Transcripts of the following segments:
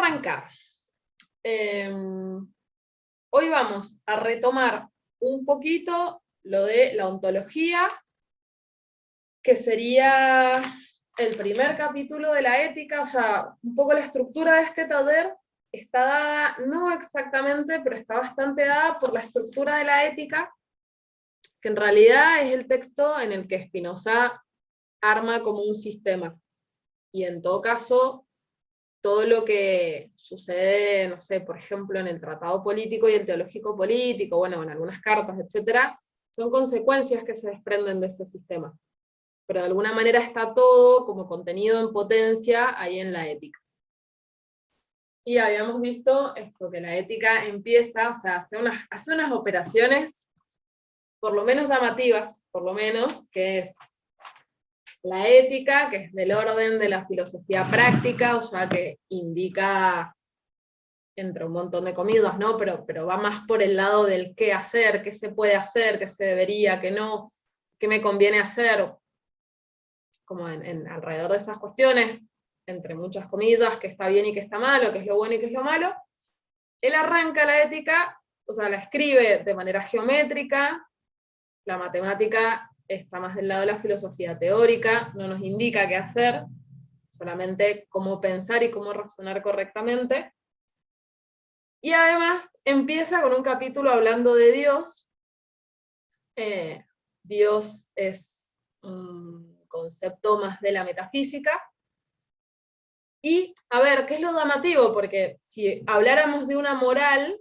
arrancar. Hoy vamos a retomar un poquito lo de la ontología, que sería el primer capítulo de la ética. O sea, un poco la estructura de este taller está dada, no exactamente, pero está bastante dada por la estructura de la ética, que en realidad es el texto en el que Spinoza arma como un sistema. Y en todo caso, todo lo que sucede, no sé, por ejemplo, en el tratado político y el teológico político, bueno, en algunas cartas, etcétera, son consecuencias que se desprenden de ese sistema. Pero de alguna manera está todo como contenido en potencia ahí en la ética. Y habíamos visto esto, que la ética empieza, o sea, hace unas operaciones, por lo menos llamativas, por lo menos, que es la ética, que es del orden de la filosofía práctica, o sea, que indica, entre un montón de comillas, ¿no? Pero va más por el lado del qué hacer, qué se puede hacer, qué se debería, qué no, qué me conviene hacer, como alrededor de esas cuestiones, entre muchas comillas, qué está bien y qué está malo, qué es lo bueno y qué es lo malo. Él arranca la ética, o sea, la escribe de manera geométrica. La matemática está más del lado de la filosofía teórica, no nos indica qué hacer, solamente cómo pensar y cómo razonar correctamente. Y además empieza con un capítulo hablando de Dios. Dios es un concepto más de la metafísica. Y, a ver, ¿qué es lo llamativo? Porque si habláramos de una moral,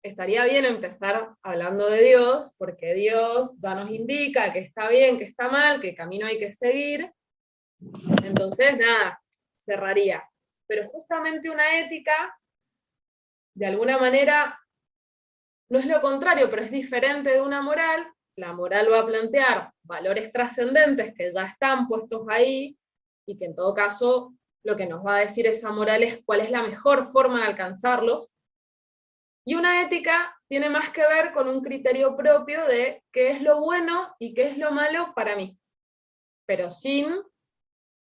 estaría bien empezar hablando de Dios, porque Dios ya nos indica que está bien, que está mal, qué camino hay que seguir. Entonces, nada, cerraría. Pero justamente una ética, de alguna manera, no es lo contrario, pero es diferente de una moral. La moral va a plantear valores trascendentes que ya están puestos ahí, y que en todo caso lo que nos va a decir esa moral es cuál es la mejor forma de alcanzarlos. Y una ética tiene más que ver con un criterio propio de qué es lo bueno y qué es lo malo para mí, pero sin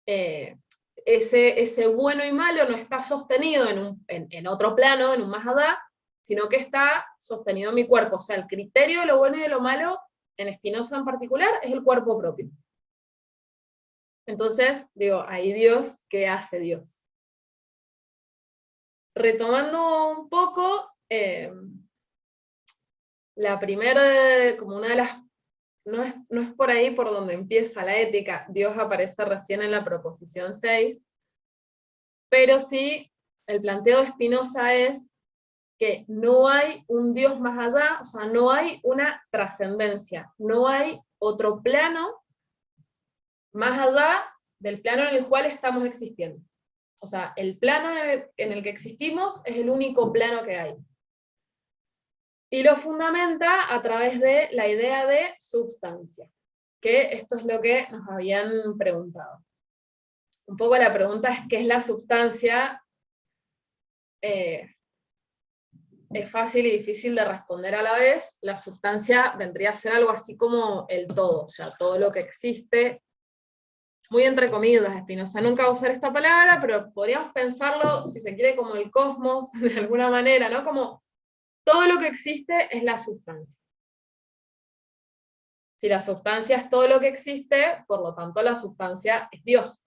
ese bueno y malo no está sostenido en otro plano, en un más allá, sino que está sostenido en mi cuerpo. O sea, el criterio de lo bueno y de lo malo, en Spinoza en particular, es el cuerpo propio. Entonces, digo, ahí Dios, ¿qué hace Dios? Retomando un poco, la primera, como una de las, no es por ahí por donde empieza la ética. Dios aparece recién en la proposición 6, pero sí, el planteo de Spinoza es que no hay un Dios más allá, o sea, no hay una trascendencia, no hay otro plano más allá del plano en el cual estamos existiendo. O sea, el plano en el que existimos es el único plano que hay. Y lo fundamenta a través de la idea de substancia, que esto es lo que nos habían preguntado. Un poco la pregunta es, ¿qué es la substancia? Es fácil y difícil de responder a la vez. La sustancia vendría a ser algo así como el todo, o sea, todo lo que existe, muy entre comillas. Spinoza nunca va a usar esta palabra, pero podríamos pensarlo, si se quiere, como el cosmos, de alguna manera, ¿no? Como todo lo que existe es la sustancia. Si la sustancia es todo lo que existe, por lo tanto la sustancia es Dios,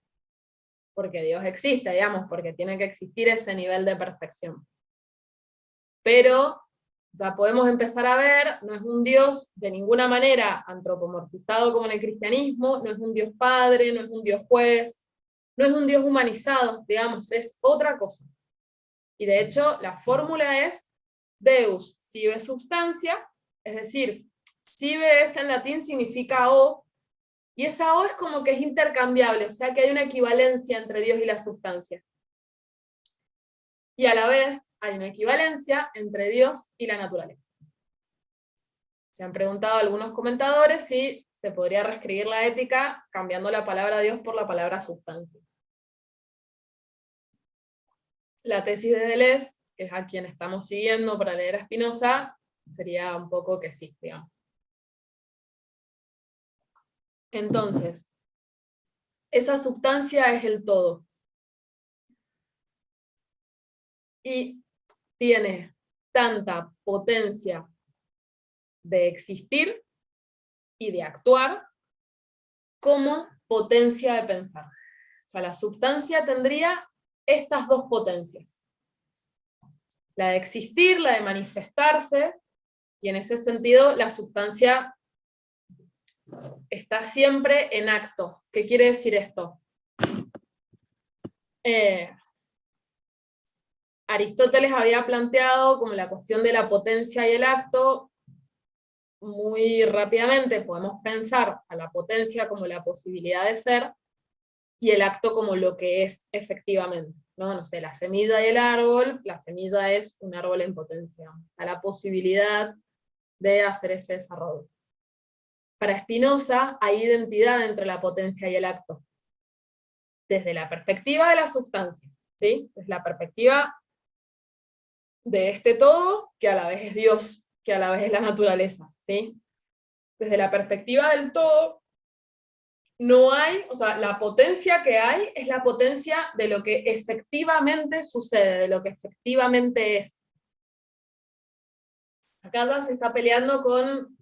porque Dios existe, digamos, porque tiene que existir ese nivel de perfección. Pero ya podemos empezar a ver, no es un Dios de ninguna manera antropomorfizado como en el cristianismo, no es un Dios padre, no es un Dios juez, no es un Dios humanizado, digamos, es otra cosa. Y de hecho, la fórmula es Deus sive substancia, es decir, sive en latín significa o, y esa o es como que es intercambiable, o sea que hay una equivalencia entre Dios y la sustancia. Y a la vez hay una equivalencia entre Dios y la naturaleza. Se han preguntado algunos comentadores si se podría reescribir la ética cambiando la palabra Dios por la palabra sustancia. La tesis de Deleuze, que es a quien estamos siguiendo para leer a Spinoza, sería un poco que sí, digamos. Entonces, esa sustancia es el todo. y tiene tanta potencia de existir y de actuar como potencia de pensar. O sea, la substancia tendría estas dos potencias. La de existir, la de manifestarse, y en ese sentido la sustancia está siempre en acto. ¿Qué quiere decir esto? Aristóteles había planteado como la cuestión de la potencia y el acto. Muy rápidamente podemos pensar a la potencia como la posibilidad de ser, y el acto como lo que es efectivamente, ¿no? No sé, la semilla y el árbol, la semilla es un árbol en potencia, a la posibilidad de hacer ese desarrollo. Para Spinoza hay identidad entre la potencia y el acto, desde la perspectiva de la sustancia, ¿sí? Desde la perspectiva de este todo, que a la vez es Dios, que a la vez es la naturaleza, ¿sí? Desde la perspectiva del todo, no hay, o sea, la potencia que hay es la potencia de lo que efectivamente sucede, de lo que efectivamente es. Acá ya se está peleando con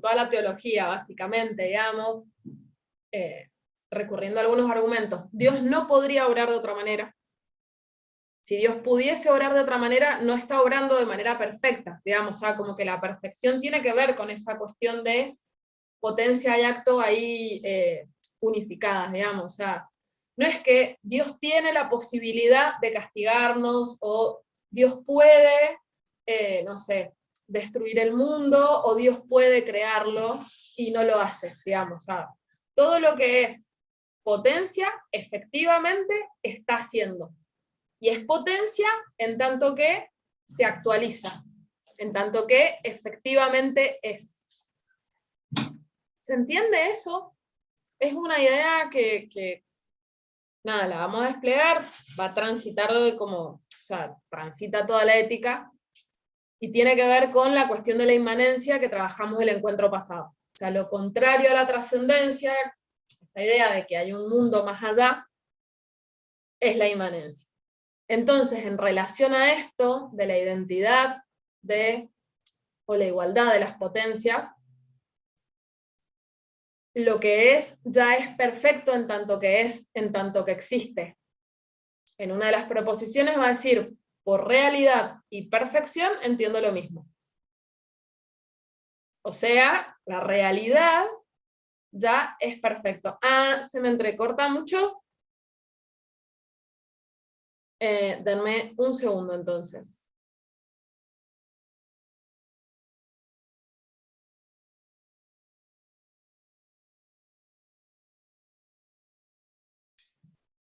toda la teología, básicamente, digamos, recurriendo a algunos argumentos. Dios no podría obrar de otra manera. Si Dios pudiese obrar de otra manera, no está obrando de manera perfecta, digamos, o sea, como que la perfección tiene que ver con esa cuestión de potencia y acto ahí unificadas, digamos, o sea, no es que Dios tiene la posibilidad de castigarnos, o Dios puede, no sé, destruir el mundo, o Dios puede crearlo y no lo hace, digamos, o sea, todo lo que es potencia, efectivamente, está haciendo. Y es potencia en tanto que se actualiza, en tanto que efectivamente es. ¿Se entiende eso? Es una idea que nada, la vamos a desplegar, va a transitar de como, o sea, transita toda la ética, y tiene que ver con la cuestión de la inmanencia que trabajamos el encuentro pasado. O sea, lo contrario a la trascendencia, esta idea de que hay un mundo más allá, es la inmanencia. Entonces, en relación a esto, de la identidad o la igualdad de las potencias, lo que es ya es perfecto en tanto que es, en tanto que existe. En una de las proposiciones va a decir, por realidad y perfección entiendo lo mismo. O sea, la realidad ya es perfecto. Ah, ¿se me entrecorta mucho? Denme un segundo entonces.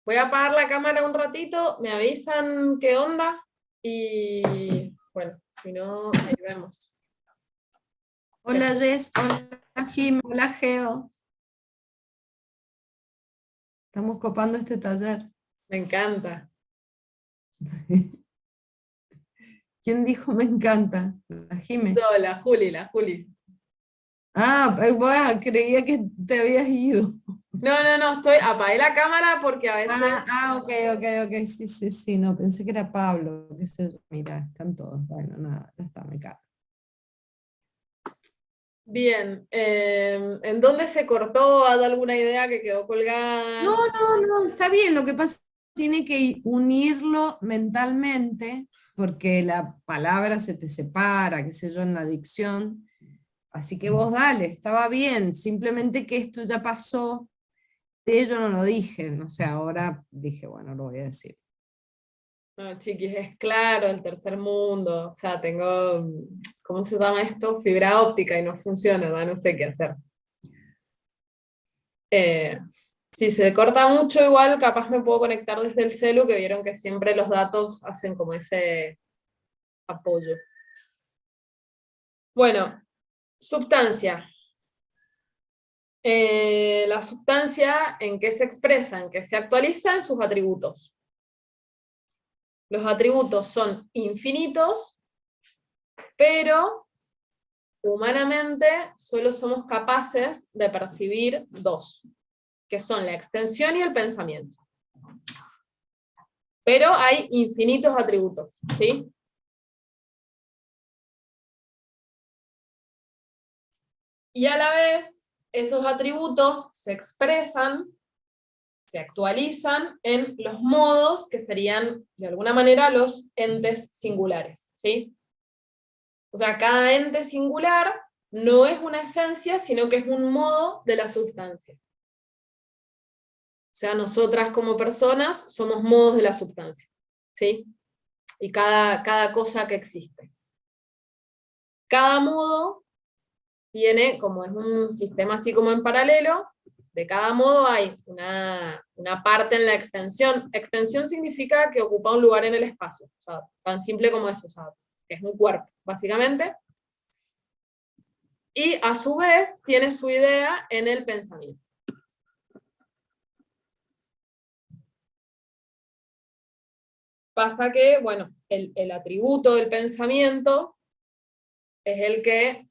Voy a apagar la cámara un ratito, me avisan qué onda, y bueno, si no, ahí vemos. Hola Jess, hola Jim, hola Geo. Estamos copando este taller. Me encanta. ¿Quién dijo me encanta? La Jime. No, la Juli, la Juli. Ah, bueno, creía que te habías ido. No, apagué la cámara porque a veces... Ok, ok, sí, no, pensé que era Pablo, qué sé yo. Mira, están todos, bueno, nada, ya está, me cago. Bien, ¿en dónde se cortó? ¿Hay alguna idea que quedó colgada? No, está bien, lo que pasa es que tiene que unirlo mentalmente, porque la palabra se te separa, qué sé yo, en la dicción. Así que vos dale, estaba bien, simplemente que esto ya pasó, yo no lo dije, no sé, ahora dije, bueno, lo voy a decir. No, chiquis, es claro, el tercer mundo. O sea, tengo, ¿cómo se llama esto? Fibra óptica y no funciona, no sé qué hacer. Si se corta mucho, igual capaz me puedo conectar desde el celu, que vieron que siempre los datos hacen como ese apoyo. Bueno, substancia. La sustancia, ¿en qué se expresa? En qué se actualiza en sus atributos. Los atributos son infinitos, pero humanamente solo somos capaces de percibir dos, que son la extensión y el pensamiento. Pero hay infinitos atributos, ¿sí? Y a la vez, esos atributos se expresan, se actualizan en los modos que serían, de alguna manera, los entes singulares, ¿sí? O sea, cada ente singular no es una esencia, sino que es un modo de la sustancia. O sea, nosotras como personas somos modos de la sustancia, ¿sí? Y cada cosa que existe. Cada modo tiene, como es un sistema así como en paralelo, de cada modo hay una parte en la extensión. Extensión significa que ocupa un lugar en el espacio, o sea, tan simple como eso, o sea, que es un cuerpo, básicamente. Y a su vez tiene su idea en el pensamiento. Pasa que, bueno, el atributo del pensamiento es el que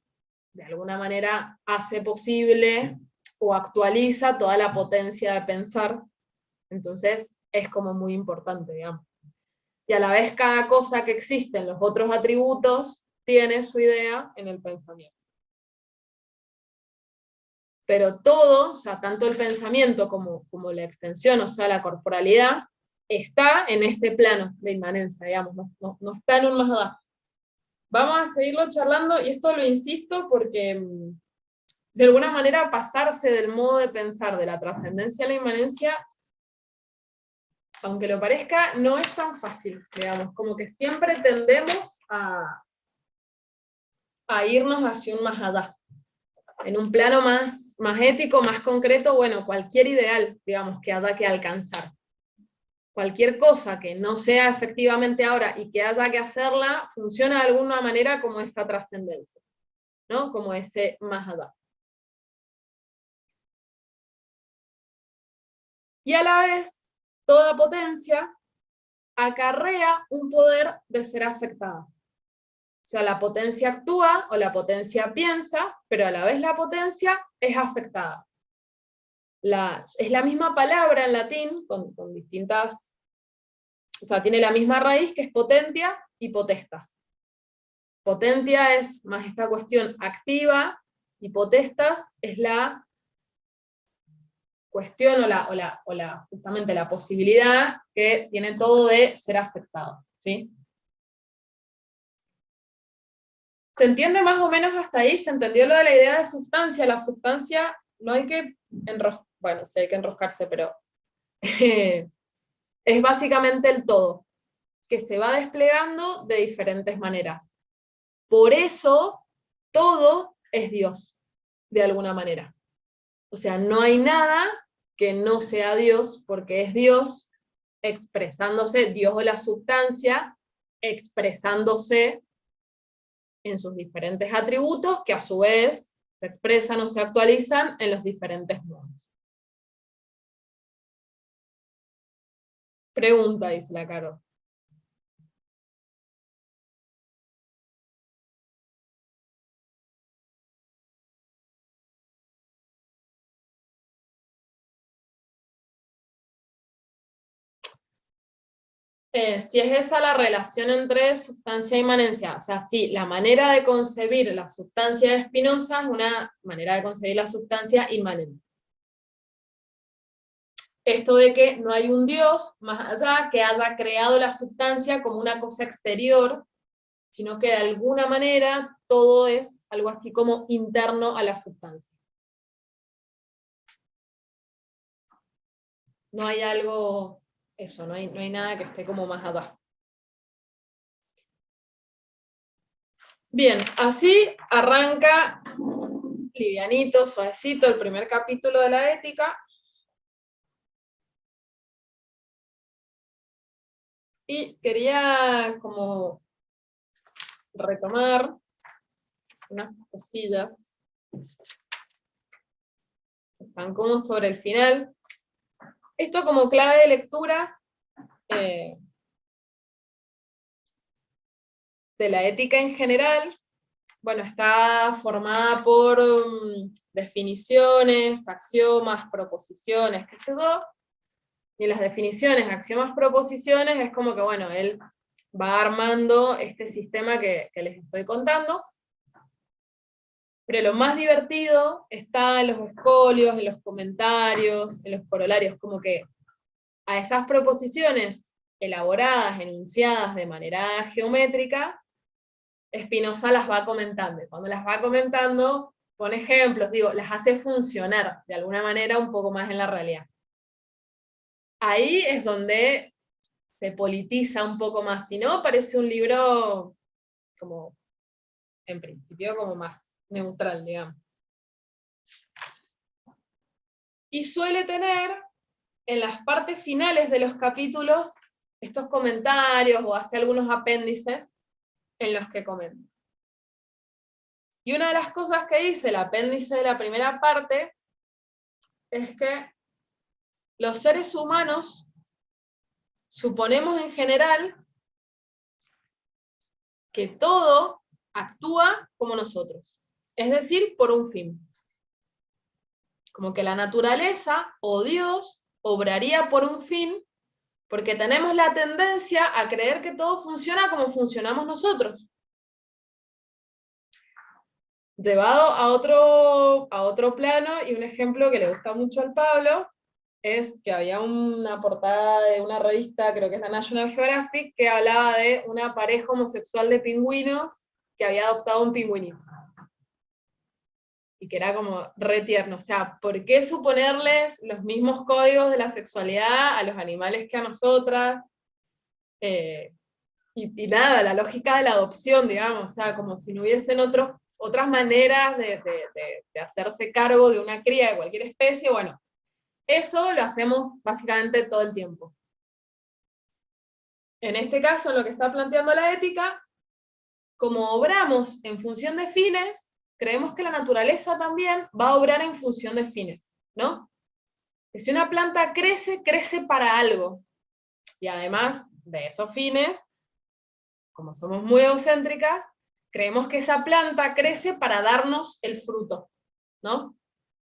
de alguna manera hace posible o actualiza toda la potencia de pensar, entonces es como muy importante, digamos. Y a la vez cada cosa que existe en los otros atributos tiene su idea en el pensamiento. Pero todo, o sea, tanto el pensamiento como la extensión, o sea, la corporalidad, está en este plano de inmanencia, digamos, no está en un más allá. Vamos a seguirlo charlando, y esto lo insisto porque de alguna manera pasarse del modo de pensar de la trascendencia a la inmanencia, aunque lo parezca, no es tan fácil, digamos, como que siempre tendemos a irnos hacia un más allá. En un plano más ético, más concreto, bueno, cualquier ideal, digamos, que haya que alcanzar. Cualquier cosa que no sea efectivamente ahora y que haya que hacerla, funciona de alguna manera como esa trascendencia, ¿no? Como ese más allá. Y a la vez, toda potencia acarrea un poder de ser afectada. O sea, la potencia actúa o la potencia piensa, pero a la vez la potencia es afectada. Es la misma palabra en latín, con distintas, o sea, tiene la misma raíz, que es potentia y potestas. Potentia es más esta cuestión activa, y potestas es la cuestión justamente la posibilidad que tiene todo de ser afectado, ¿sí? ¿Se entiende más o menos hasta ahí? ¿Se entendió lo de la idea de sustancia? La sustancia no hay que enroscar, bueno, sí hay que enroscarse, pero es básicamente el todo, que se va desplegando de diferentes maneras. Por eso, todo es Dios, de alguna manera. O sea, no hay nada que no sea Dios, porque es Dios expresándose, Dios o la sustancia, expresándose en sus diferentes atributos, que a su vez se expresan o se actualizan en los diferentes modos. Pregunta, dice la Caro. Si es esa la relación entre sustancia e inmanencia, o sea, sí, la manera de concebir la sustancia de Spinoza es una manera de concebir la sustancia inmanente. Esto de que no hay un Dios más allá que haya creado la sustancia como una cosa exterior, sino que de alguna manera todo es algo así como interno a la sustancia. No hay algo, eso, no hay nada que esté como más allá. Bien, así arranca livianito, suavecito, el primer capítulo de la ética. Y quería como retomar unas cosillas que están como sobre el final. Esto como clave de lectura de la ética en general. Bueno, está formada por definiciones, axiomas, proposiciones, qué sé yo. Y en las definiciones, axiomas, proposiciones, es como que, bueno, él va armando este sistema que les estoy contando. Pero lo más divertido está en los escolios, en los comentarios, en los corolarios, como que a esas proposiciones elaboradas, enunciadas de manera geométrica, Spinoza las va comentando. Y cuando las va comentando, pone ejemplos, digo, las hace funcionar de alguna manera un poco más en la realidad. Ahí es donde se politiza un poco más, si no, parece un libro como, en principio, como más neutral, digamos. Y suele tener, en las partes finales de los capítulos, estos comentarios o hace algunos apéndices en los que comenta. Y una de las cosas que dice el apéndice de la primera parte es que los seres humanos suponemos en general que todo actúa como nosotros, es decir, por un fin. Como que la naturaleza o Dios obraría por un fin, porque tenemos la tendencia a creer que todo funciona como funcionamos nosotros. Llevado a otro plano, y un ejemplo que le gusta mucho al Pablo, es que había una portada de una revista, creo que es la National Geographic, que hablaba de una pareja homosexual de pingüinos que había adoptado un pingüinito. Y que era como re tierno. O sea, ¿por qué suponerles los mismos códigos de la sexualidad a los animales que a nosotras? Y nada, la lógica de la adopción, digamos, o sea, como si no hubiesen otras maneras de hacerse cargo de una cría de cualquier especie. Bueno, eso lo hacemos básicamente todo el tiempo. En este caso, lo que está planteando la ética, como obramos en función de fines, creemos que la naturaleza también va a obrar en función de fines, ¿no? Que si una planta crece, crece para algo. Y además de esos fines, como somos muy egocéntricas, creemos que esa planta crece para darnos el fruto, ¿no?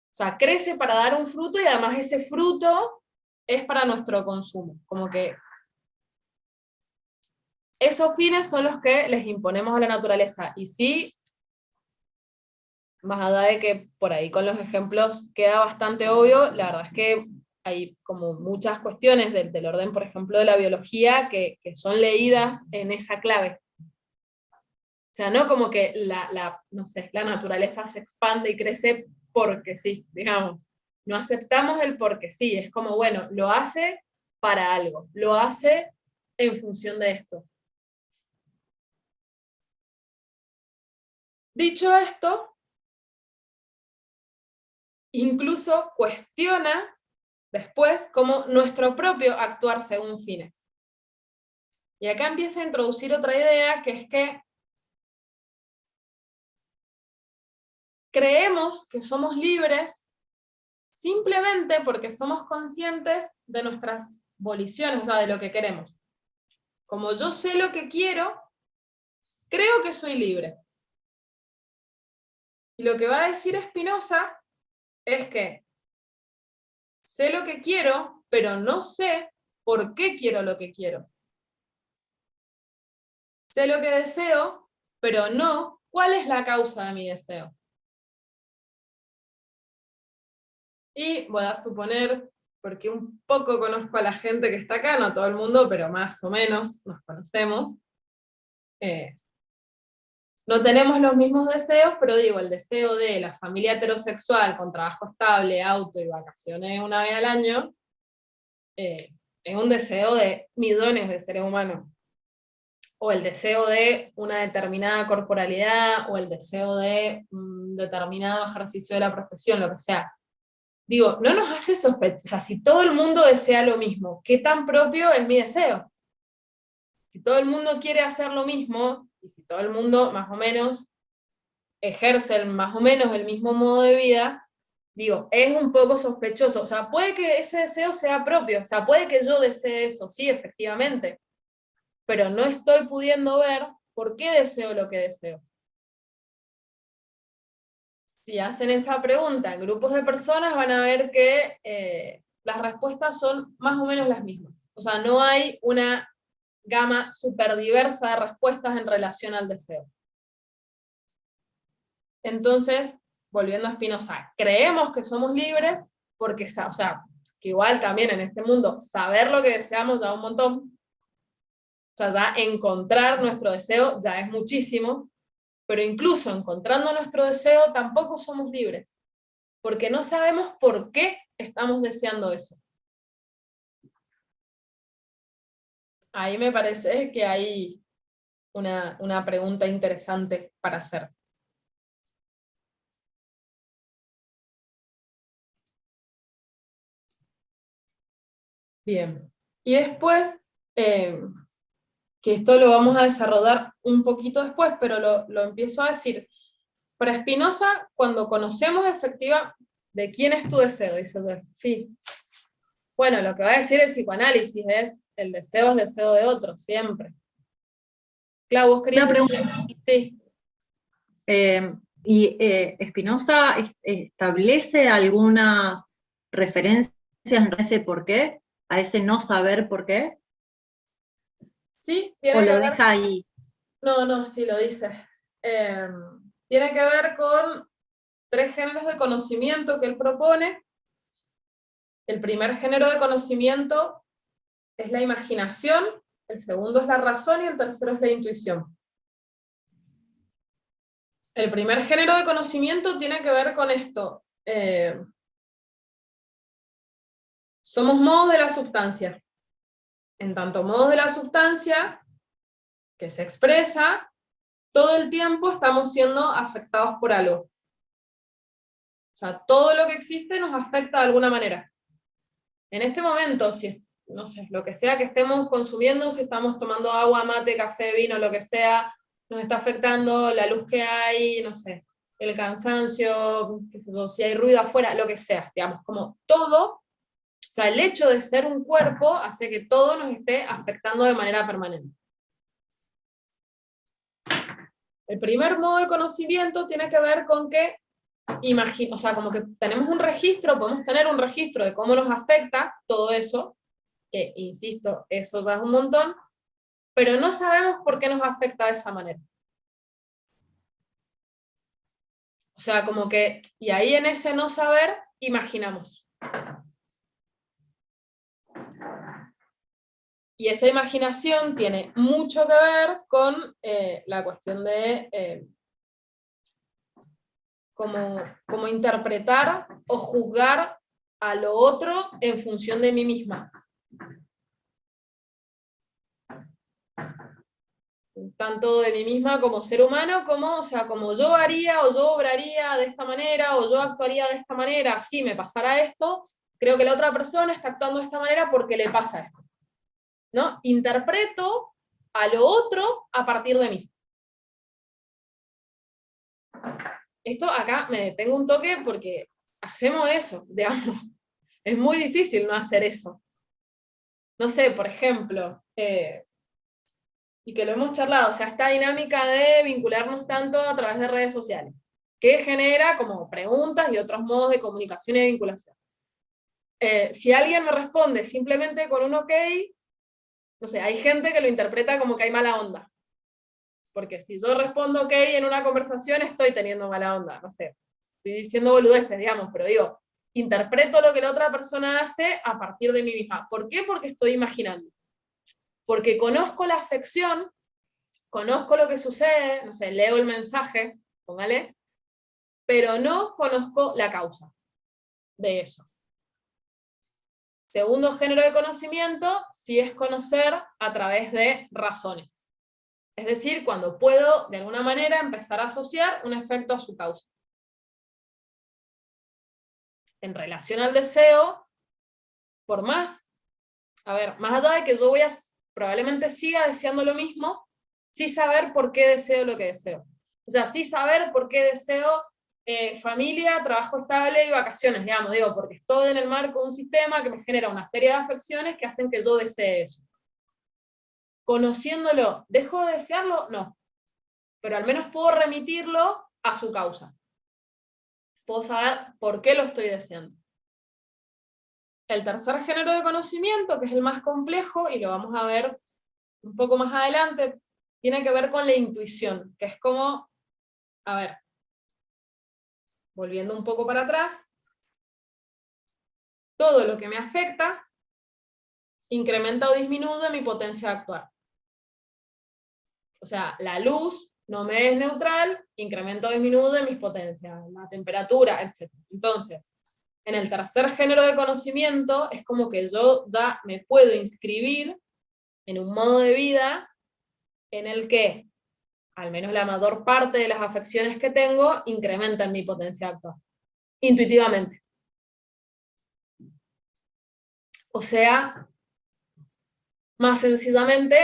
O sea, crece para dar un fruto y además ese fruto es para nuestro consumo. Como que esos fines son los que les imponemos a la naturaleza. Y sí, más allá de que por ahí con los ejemplos queda bastante obvio, la verdad es que hay como muchas cuestiones del orden, por ejemplo, de la biología que son leídas en esa clave. O sea, no como que no sé, la naturaleza se expande y crece porque sí, digamos. No aceptamos el porque sí, es como, bueno, lo hace para algo, lo hace en función de esto. Dicho esto, incluso cuestiona después como nuestro propio actuar según fines. Y acá empieza a introducir otra idea, que es que creemos que somos libres simplemente porque somos conscientes de nuestras voliciones, o sea, de lo que queremos. Como yo sé lo que quiero, creo que soy libre. Y lo que va a decir Spinoza es que sé lo que quiero, pero no sé por qué quiero lo que quiero. Sé lo que deseo, pero no cuál es la causa de mi deseo. Y voy a suponer, porque un poco conozco a la gente que está acá, no todo el mundo, pero más o menos nos conocemos, no tenemos los mismos deseos, pero digo, el deseo de la familia heterosexual con trabajo estable, auto y vacaciones una vez al año, es un deseo de millones de seres humanos. O el deseo de una determinada corporalidad, o el deseo de un determinado ejercicio de la profesión, lo que sea. Digo, no nos hace sospechar, o sea, si todo el mundo desea lo mismo, ¿qué tan propio es mi deseo? Si todo el mundo quiere hacer lo mismo, y si todo el mundo más o menos ejerce más o menos el mismo modo de vida, digo, es un poco sospechoso. O sea, puede que ese deseo sea propio, o sea, puede que yo desee eso, sí, efectivamente, pero no estoy pudiendo ver por qué deseo lo que deseo. Si hacen esa pregunta en grupos de personas, van a ver que las respuestas son más o menos las mismas. O sea, no hay una gama súper diversa de respuestas en relación al deseo. Entonces, volviendo a Spinoza, creemos que somos libres porque, o sea, que igual también en este mundo, saber lo que deseamos ya un montón, o sea, ya encontrar nuestro deseo ya es muchísimo, pero incluso encontrando nuestro deseo tampoco somos libres, porque no sabemos por qué estamos deseando eso. Ahí me parece que hay una pregunta interesante para hacer. Bien. Y después, que esto lo vamos a desarrollar un poquito después, pero lo empiezo a decir. Para Spinoza, cuando conocemos efectiva de quién es tu deseo, dice, sí. Bueno, lo que va a decir el psicoanálisis es, el deseo es deseo de otro, siempre. Claro, vos querías... Una pregunta. Sí. Y Spinoza establece algunas referencias en ese por qué, a ese no saber por qué, Sí, o tiene que lo ver... deja ahí. No, sí, lo dice. Tiene que ver con 3 géneros de conocimiento que él propone. El primer género de conocimiento es la imaginación, el segundo es la razón y el tercero es la intuición. El primer género de conocimiento tiene que ver con esto. Somos modos de la sustancia. En tanto modos de la sustancia que se expresa, todo el tiempo estamos siendo afectados por algo. O sea, todo lo que existe nos afecta de alguna manera. En este momento, si, no sé, lo que sea que estemos consumiendo, si estamos tomando agua, mate, café, vino, lo que sea, nos está afectando la luz que hay, no sé, el cansancio, qué sé yo, si hay ruido afuera, lo que sea, digamos, como todo, o sea, el hecho de ser un cuerpo hace que todo nos esté afectando de manera permanente. El primer modo de conocimiento tiene que ver con que, o sea, como que tenemos un registro, podemos tener un registro de cómo nos afecta todo eso, que, insisto, eso ya es un montón, pero no sabemos por qué nos afecta de esa manera. O sea, como que, y ahí en ese no saber, imaginamos. Y esa imaginación tiene mucho que ver con la cuestión de cómo interpretar o juzgar a lo otro en función de mí misma. Tanto de mí misma como ser humano, como, o sea, como yo haría o yo obraría de esta manera o yo actuaría de esta manera, si me pasara esto, creo que la otra persona está actuando de esta manera porque le pasa esto. ¿No? Interpreto a lo otro a partir de mí. Esto acá me detengo un toque porque hacemos eso, digamos. Es muy difícil no hacer eso. No sé, por ejemplo, y que lo hemos charlado, o sea, esta dinámica de vincularnos tanto a través de redes sociales, que genera como preguntas y otros modos de comunicación y de vinculación. Si alguien me responde simplemente con un ok, no sé, hay gente que lo interpreta como que hay mala onda. Porque si yo respondo ok en una conversación, estoy teniendo mala onda, no sé. Estoy diciendo boludeces, digamos, pero digo, interpreto lo que la otra persona hace a partir de mí misma. ¿Por qué? Porque estoy imaginando. Porque conozco la afección, conozco lo que sucede, no sé, leo el mensaje, póngale, pero no conozco la causa de eso. Segundo género de conocimiento, sí es conocer a través de razones. Es decir, cuando puedo, de alguna manera, empezar a asociar un efecto a su causa. En relación al deseo, por más, a ver, más allá de que yo probablemente siga deseando lo mismo, sí saber por qué deseo lo que deseo. O sea, sí saber por qué deseo familia, trabajo estable y vacaciones, digamos, digo, porque estoy en el marco de un sistema que me genera una serie de afecciones que hacen que yo desee eso. Conociéndolo, ¿dejo de desearlo? No. Pero al menos puedo remitirlo a su causa. Puedo saber por qué lo estoy deseando. El tercer género de conocimiento, que es el más complejo, y lo vamos a ver un poco más adelante, tiene que ver con la intuición, que es como, a ver, volviendo un poco para atrás, todo lo que me afecta incrementa o disminuye mi potencia de actuar. O sea, la luz no me es neutral, incrementa o disminuye mis potencias, la temperatura, etc. Entonces, en el tercer género de conocimiento es como que yo ya me puedo inscribir en un modo de vida en el que al menos la mayor parte de las afecciones que tengo incrementan mi potencia de actuar, intuitivamente. O sea, más sencillamente,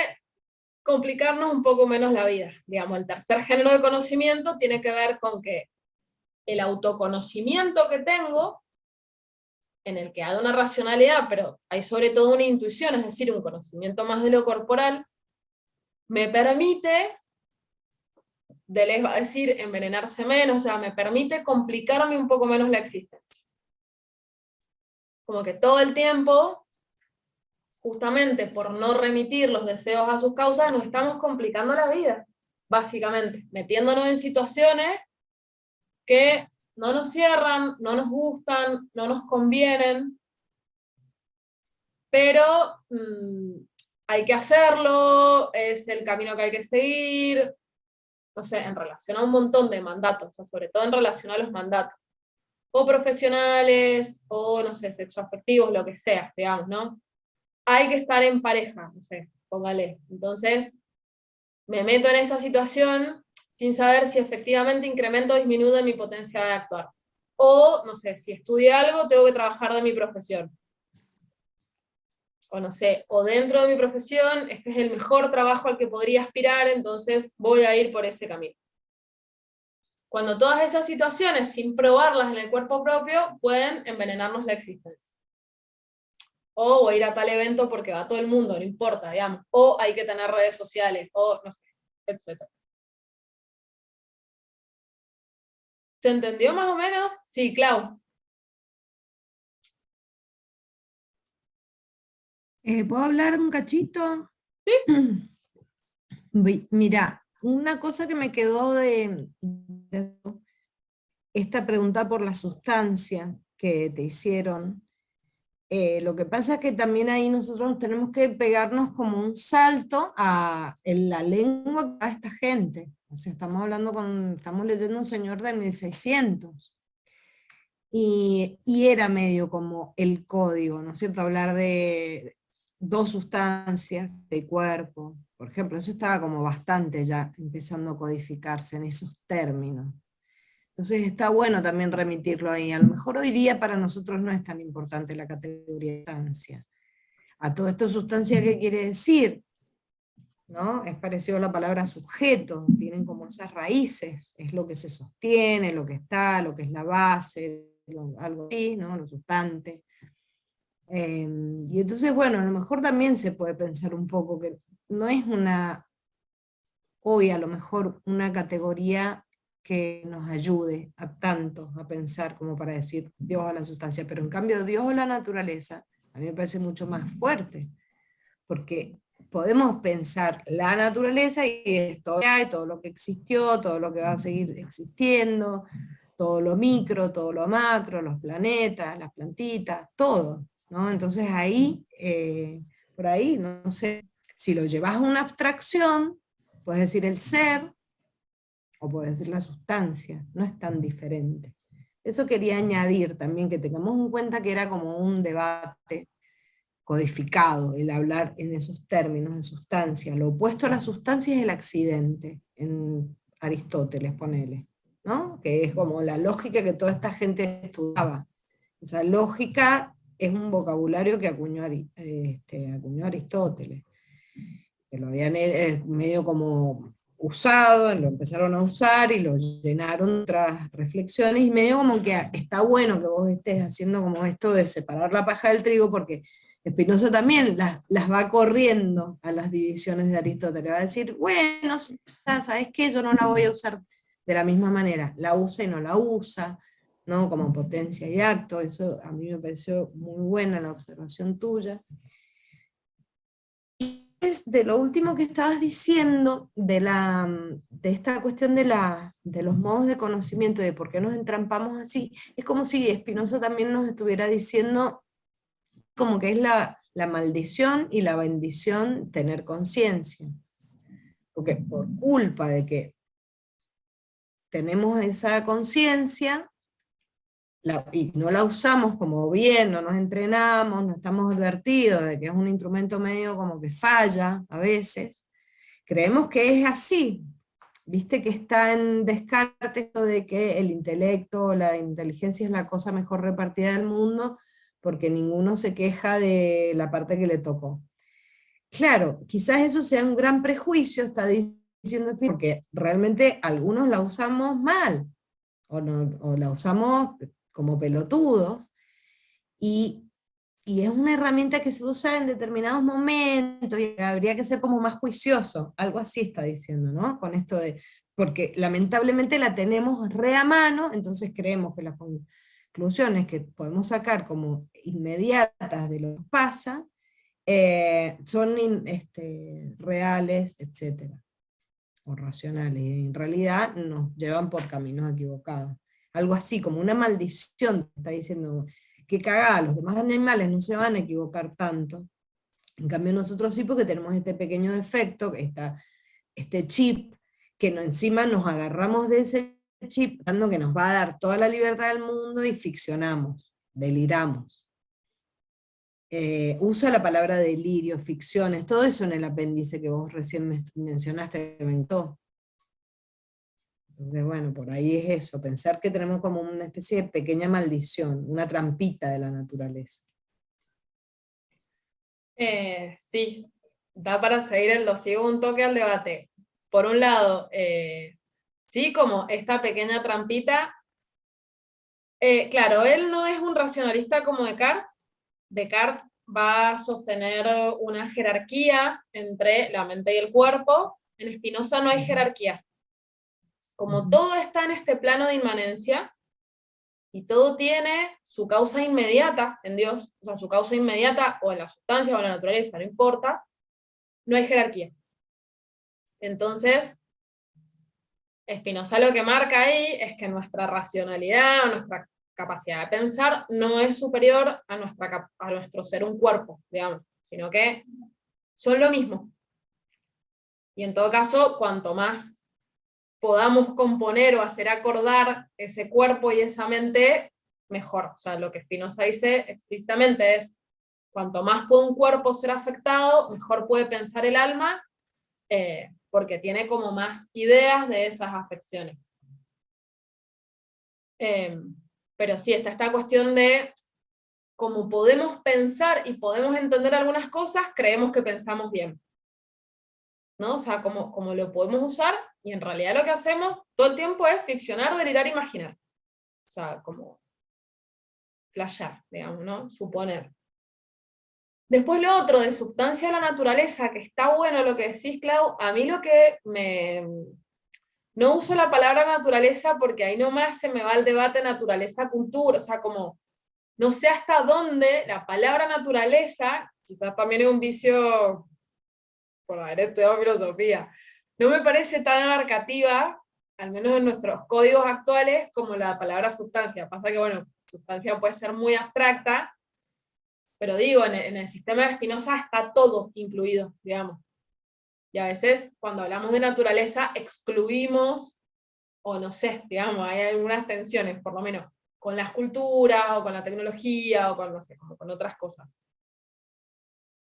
complicarnos un poco menos la vida. Digamos, el tercer género de conocimiento tiene que ver con que el autoconocimiento que tengo, en el que hay una racionalidad, pero hay sobre todo una intuición, es decir, un conocimiento más de lo corporal, me permite, Deleuze va a decir, envenenarse menos, o sea, me permite complicarme un poco menos la existencia. Como que todo el tiempo, justamente por no remitir los deseos a sus causas, nos estamos complicando la vida, básicamente, metiéndonos en situaciones que no nos cierran, no nos gustan, no nos convienen, pero hay que hacerlo, es el camino que hay que seguir, no sé, en relación a un montón de mandatos, o sea, sobre todo en relación a los mandatos, o profesionales, o no sé, sexoafectivos, lo que sea, digamos, ¿no? Hay que estar en pareja, no sé, póngale. Entonces, me meto en esa situación sin saber si efectivamente incremento o disminuye mi potencia de actuar. O, no sé, si estudié algo, tengo que trabajar de mi profesión. O no sé, o dentro de mi profesión, este es el mejor trabajo al que podría aspirar, entonces voy a ir por ese camino. Cuando todas esas situaciones, sin probarlas en el cuerpo propio, pueden envenenarnos la existencia. O voy a ir a tal evento porque va todo el mundo, no importa, digamos. O hay que tener redes sociales, o no sé, etc. ¿Se entendió más o menos? Sí, Clau. ¿Puedo hablar un cachito? Sí. Mira, una cosa que me quedó de esta pregunta por la sustancia que te hicieron. Lo que pasa es que también ahí nosotros tenemos que pegarnos como un salto en la lengua de esta gente. O sea, estamos leyendo un señor de 1600. Y era medio como el código, ¿no es cierto? Hablar de dos sustancias del cuerpo, por ejemplo, eso estaba como bastante ya empezando a codificarse en esos términos. Entonces está bueno también remitirlo ahí. A lo mejor hoy día para nosotros no es tan importante la categoría de sustancia. A todo esto sustancia, ¿qué quiere decir? ¿No? Es parecido a la palabra sujeto, tienen como esas raíces, es lo que se sostiene, lo que está, lo que es la base, algo así, ¿no? Lo sustante. Y entonces, bueno, a lo mejor también se puede pensar un poco que no es hoy a lo mejor una categoría que nos ayude a tanto a pensar como para decir Dios o la sustancia, pero en cambio Dios o la naturaleza a mí me parece mucho más fuerte, porque podemos pensar la naturaleza y esto que hay, todo lo que existió, todo lo que va a seguir existiendo, todo lo micro, todo lo macro, los planetas, las plantitas, todo, ¿no? Entonces ahí, por ahí, no sé, si lo llevas a una abstracción, puedes decir el ser, o puedes decir la sustancia, no es tan diferente. Eso quería añadir también, que tengamos en cuenta que era como un debate codificado, el hablar en esos términos de sustancia. Lo opuesto a la sustancia es el accidente, en Aristóteles, ponele, ¿no? Que es como la lógica que toda esta gente estudiaba. Esa lógica es un vocabulario que acuñó Aristóteles, que lo habían medio como usado, lo empezaron a usar y lo llenaron de otras reflexiones, y medio como que está bueno que vos estés haciendo como esto de separar la paja del trigo, porque Spinoza también las va corriendo a las divisiones de Aristóteles, va a decir, bueno, ¿sabes qué? Yo no la voy a usar de la misma manera, la usa y no la usa, ¿no? Como potencia y acto. Eso a mí me pareció muy buena la observación tuya. Y es de lo último que estabas diciendo, de esta cuestión de los modos de conocimiento, de por qué nos entrampamos así, es como si Spinoza también nos estuviera diciendo como que es la maldición y la bendición tener conciencia. Porque por culpa de que tenemos esa conciencia y no la usamos como bien, no nos entrenamos, no estamos advertidos de que es un instrumento medio como que falla a veces, creemos que es así. Viste que está en Descartes esto de que el intelecto, la inteligencia es la cosa mejor repartida del mundo, porque ninguno se queja de la parte que le tocó. Claro, quizás eso sea un gran prejuicio, está diciendo, porque realmente algunos la usamos mal, o la usamos como pelotudos, y es una herramienta que se usa en determinados momentos, y habría que ser como más juicioso, algo así está diciendo, ¿no? Con esto de, porque lamentablemente la tenemos re a mano, entonces creemos que las conclusiones que podemos sacar como inmediatas de lo que pasa, son reales, etcétera, o racionales, y en realidad nos llevan por caminos equivocados. Algo así, como una maldición, está diciendo, que cagada, los demás animales no se van a equivocar tanto. En cambio nosotros sí, porque tenemos este pequeño defecto, este chip, que encima nos agarramos de ese chip, dando que nos va a dar toda la libertad del mundo y ficcionamos, deliramos. Usa la palabra delirio, ficciones, todo eso en el apéndice que vos recién mencionaste, me encantó. Entonces, bueno, por ahí es eso, pensar que tenemos como una especie de pequeña maldición, una trampita de la naturaleza. Sí, da para seguir en lo sigo un toque al debate. Por un lado, sí, como esta pequeña trampita. Claro, él no es un racionalista como Descartes. Descartes va a sostener una jerarquía entre la mente y el cuerpo. En Spinoza no hay jerarquía. Como todo está en este plano de inmanencia, y todo tiene su causa inmediata en Dios, o sea, su causa inmediata o en la sustancia o en la naturaleza, no importa, no hay jerarquía. Entonces, Spinoza lo que marca ahí es que nuestra racionalidad, nuestra capacidad de pensar no es superior a nuestro ser un cuerpo, digamos, sino que son lo mismo. Y en todo caso, cuanto más podamos componer o hacer acordar ese cuerpo y esa mente, mejor. O sea, lo que Spinoza dice explícitamente es, cuanto más puede un cuerpo ser afectado, mejor puede pensar el alma, porque tiene como más ideas de esas afecciones. Pero sí, está esta cuestión de cómo podemos pensar y podemos entender algunas cosas, creemos que pensamos bien, ¿no? O sea, como lo podemos usar, y en realidad lo que hacemos todo el tiempo es ficcionar, delirar, imaginar. O sea, como flashear, digamos, ¿no? Suponer. Después lo otro, de sustancia de la naturaleza, que está bueno lo que decís, Clau, a mí lo que no uso la palabra naturaleza porque ahí nomás se me va el debate naturaleza-cultura, o sea, como no sé hasta dónde la palabra naturaleza, quizás también es un vicio por haber estudiado filosofía, no me parece tan abarcativa, al menos en nuestros códigos actuales, como la palabra sustancia. Pasa que, bueno, sustancia puede ser muy abstracta, pero digo, en el sistema de Spinoza está todo incluido, digamos. Y a veces, cuando hablamos de naturaleza, excluimos, o no sé, digamos, hay algunas tensiones, por lo menos, con las culturas, o con la tecnología, o con, no sé, como con otras cosas.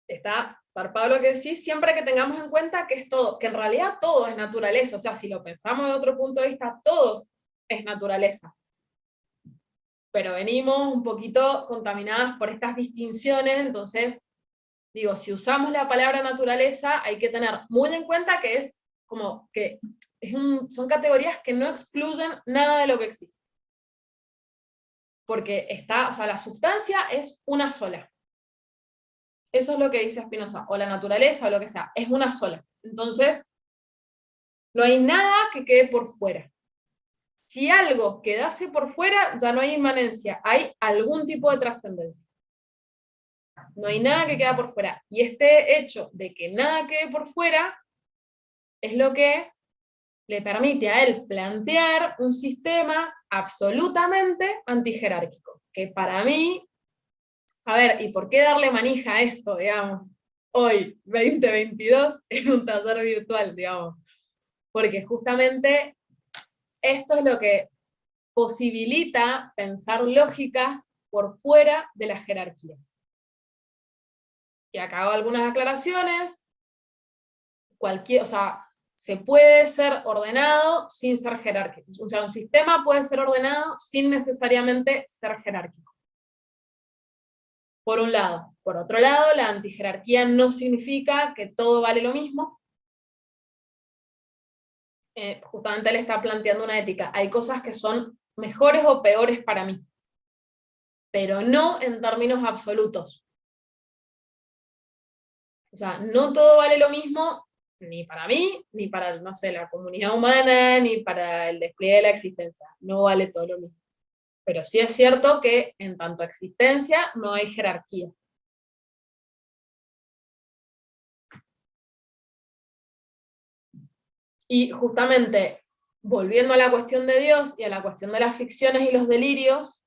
Está zarpado lo que decís, siempre que tengamos en cuenta que es todo, que en realidad todo es naturaleza, o sea, si lo pensamos de otro punto de vista, todo es naturaleza. Pero venimos un poquito contaminadas por estas distinciones, entonces, digo, si usamos la palabra naturaleza, hay que tener muy en cuenta que es como que son categorías que no excluyen nada de lo que existe. Porque está, o sea, la sustancia es una sola. Eso es lo que dice Spinoza, o la naturaleza, o lo que sea, es una sola. Entonces, no hay nada que quede por fuera. si algo quedase por fuera, ya no hay inmanencia, hay algún tipo de trascendencia. No hay nada que queda por fuera. Y este hecho de que nada quede por fuera es lo que le permite a él plantear un sistema absolutamente antijerárquico. Que para mí, a ver, ¿y por qué darle manija a esto, digamos, hoy, 2022, en un taller virtual, digamos? Porque justamente esto es lo que posibilita pensar lógicas por fuera de las jerarquías. Y acá hago algunas aclaraciones. O sea, se puede ser ordenado sin ser jerárquico. O sea, un sistema puede ser ordenado sin necesariamente ser jerárquico. Por un lado. Por otro lado, la antijerarquía no significa que todo vale lo mismo. Justamente él está planteando una ética. Hay cosas que son mejores o peores para mí, pero no en términos absolutos. O sea, no todo vale lo mismo, ni para mí, ni para, no sé, la comunidad humana, ni para el despliegue de la existencia. No vale todo lo mismo. Pero sí es cierto que en tanto a existencia no hay jerarquía. Y justamente, volviendo a la cuestión de Dios y a la cuestión de las ficciones y los delirios,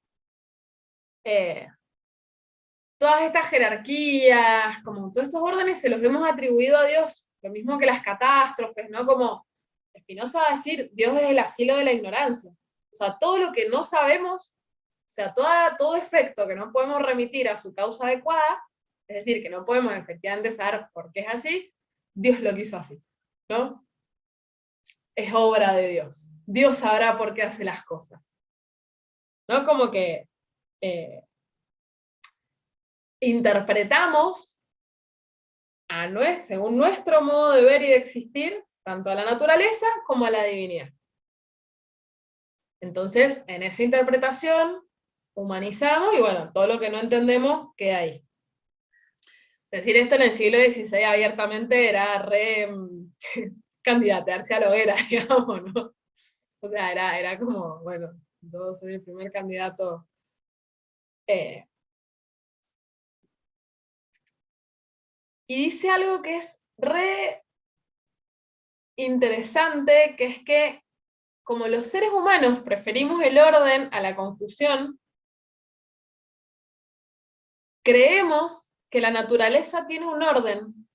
todas estas jerarquías, como todos estos órdenes se los hemos atribuido a Dios, lo mismo que las catástrofes, ¿no? Como Spinoza va a decir, Dios es el asilo de la ignorancia. O sea, todo lo que no sabemos, o sea, todo efecto que no podemos remitir a su causa adecuada, es decir, que no podemos efectivamente saber por qué es así, Dios lo quiso así, ¿no? Es obra de Dios. Dios sabrá por qué hace las cosas. ¿No? Como que interpretamos según nuestro modo de ver y de existir, tanto a la naturaleza como a la divinidad. Entonces, en esa interpretación, humanizamos y bueno, todo lo que no entendemos queda ahí. Decir esto en el siglo XVI abiertamente era candidatearse a la hoguera, digamos, ¿no? O sea, era como, bueno, yo soy el primer candidato. Y dice algo que es re interesante, que es que como los seres humanos preferimos el orden a la confusión, creemos que la naturaleza tiene un orden,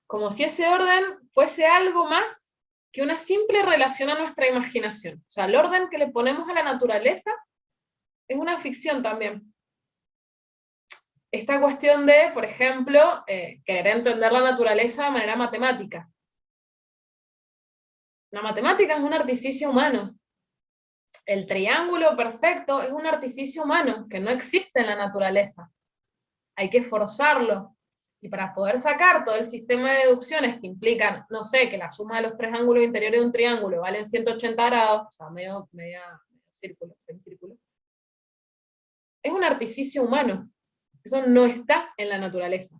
como si ese orden fuese algo más que una simple relación a nuestra imaginación. O sea, el orden que le ponemos a la naturaleza es una ficción también. Esta cuestión de, por ejemplo, querer entender la naturaleza de manera matemática. La matemática es un artificio humano. El triángulo perfecto es un artificio humano que no existe en la naturaleza. Hay que forzarlo. Y para poder sacar todo el sistema de deducciones que implican, no sé, que la suma de los tres ángulos interiores de un triángulo valen 180 grados, o sea, medio círculo, es un artificio humano. Eso no está en la naturaleza.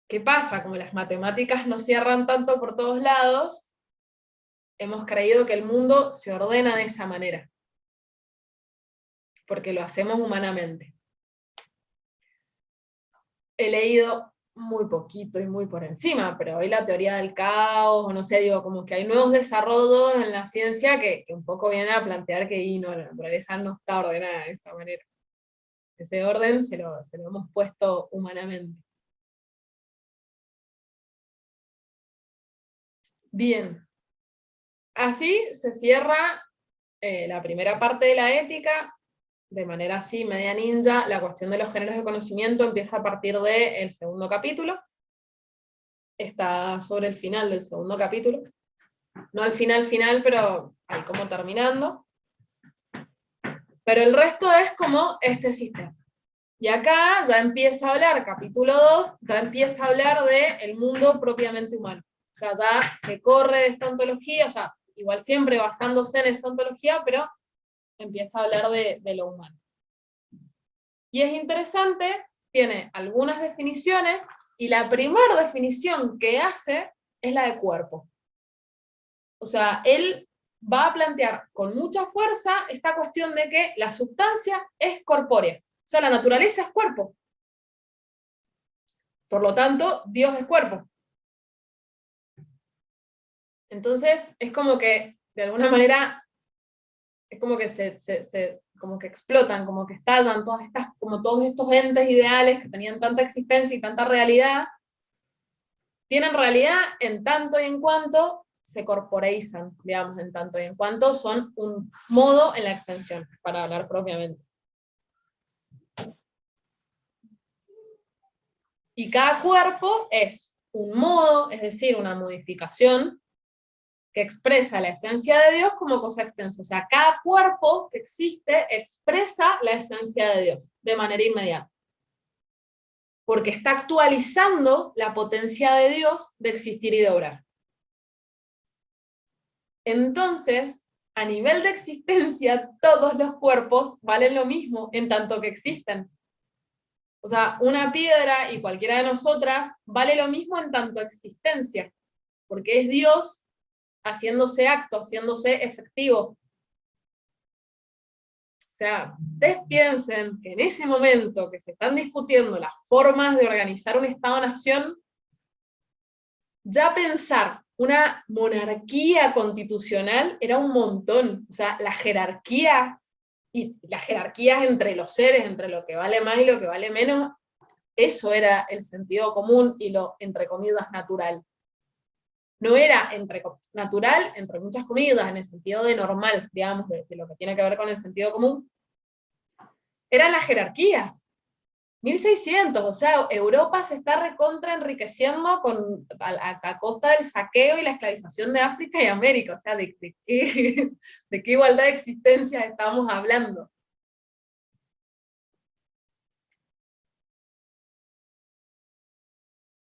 ¿Qué pasa? Como las matemáticas no cierran tanto por todos lados, hemos creído que el mundo se ordena de esa manera, porque lo hacemos humanamente. He leído muy poquito y muy por encima, pero hoy la teoría del caos, o no sé, digo, como que hay nuevos desarrollos en la ciencia que un poco vienen a plantear que no, la naturaleza no está ordenada de esa manera. Ese orden se lo hemos puesto humanamente. Bien. Así se cierra la primera parte de la ética, de manera así, media ninja. La cuestión de los géneros de conocimiento empieza a partir del segundo capítulo. Está sobre el final del segundo capítulo. No al final, pero ahí como terminando. Pero el resto es como este sistema. Y acá ya empieza a hablar, capítulo 2, ya empieza a hablar del mundo propiamente humano. O sea, ya se corre de esta ontología, o sea, igual siempre basándose en esa ontología, pero empieza a hablar de lo humano. Y es interesante, tiene algunas definiciones, y la primera definición que hace es la de cuerpo. O sea, él va a plantear con mucha fuerza esta cuestión de que la sustancia es corpórea. O sea, la naturaleza es cuerpo. Por lo tanto, Dios es cuerpo. Entonces, es como que, de alguna manera, es como que como que explotan, como que estallan como todos estos entes ideales que tenían tanta existencia y tanta realidad, tienen realidad en tanto y en cuanto se corporeizan, digamos, en tanto y en cuanto son un modo en la extensión, para hablar propiamente. Y cada cuerpo es un modo, es decir, una modificación que expresa la esencia de Dios como cosa extensa. O sea, cada cuerpo que existe expresa la esencia de Dios de manera inmediata. Porque está actualizando la potencia de Dios de existir y de obrar. Entonces, a nivel de existencia, todos los cuerpos valen lo mismo en tanto que existen. O sea, una piedra y cualquiera de nosotras vale lo mismo en tanto existencia, porque es Dios haciéndose acto, haciéndose efectivo. O sea, ustedes piensen que en ese momento que se están discutiendo las formas de organizar un Estado-nación, ya pensar una monarquía constitucional era un montón. O sea, la jerarquía, y las jerarquías entre los seres, entre lo que vale más y lo que vale menos, eso era el sentido común y lo, entre comillas, natural. No era natural, entre muchas comillas, en el sentido de normal, digamos, de lo que tiene que ver con el sentido común. Eran las jerarquías. 1600, o sea, Europa se está recontra enriqueciendo a costa del saqueo y la esclavización de África y América. O sea, ¿de qué igualdad de existencias estamos hablando?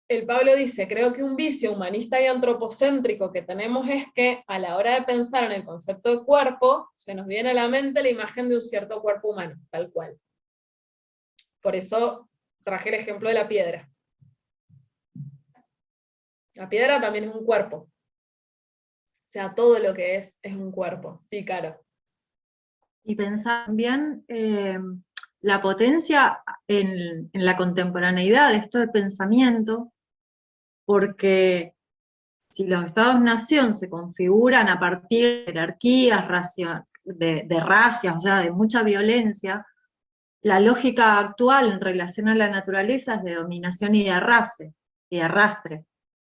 El Pablo dice, creo que un vicio humanista y antropocéntrico que tenemos es que a la hora de pensar en el concepto de cuerpo, se nos viene a la mente la imagen de un cierto cuerpo humano, tal cual. Por eso traje el ejemplo de la piedra. La piedra también es un cuerpo. O sea, todo lo que es un cuerpo. Sí, Caro. Y pensar también la potencia en la contemporaneidad de esto del pensamiento, porque si los estados-nación se configuran a partir de jerarquías, de racias, o sea, de mucha violencia, la lógica actual en relación a la naturaleza es de dominación y de arrastre.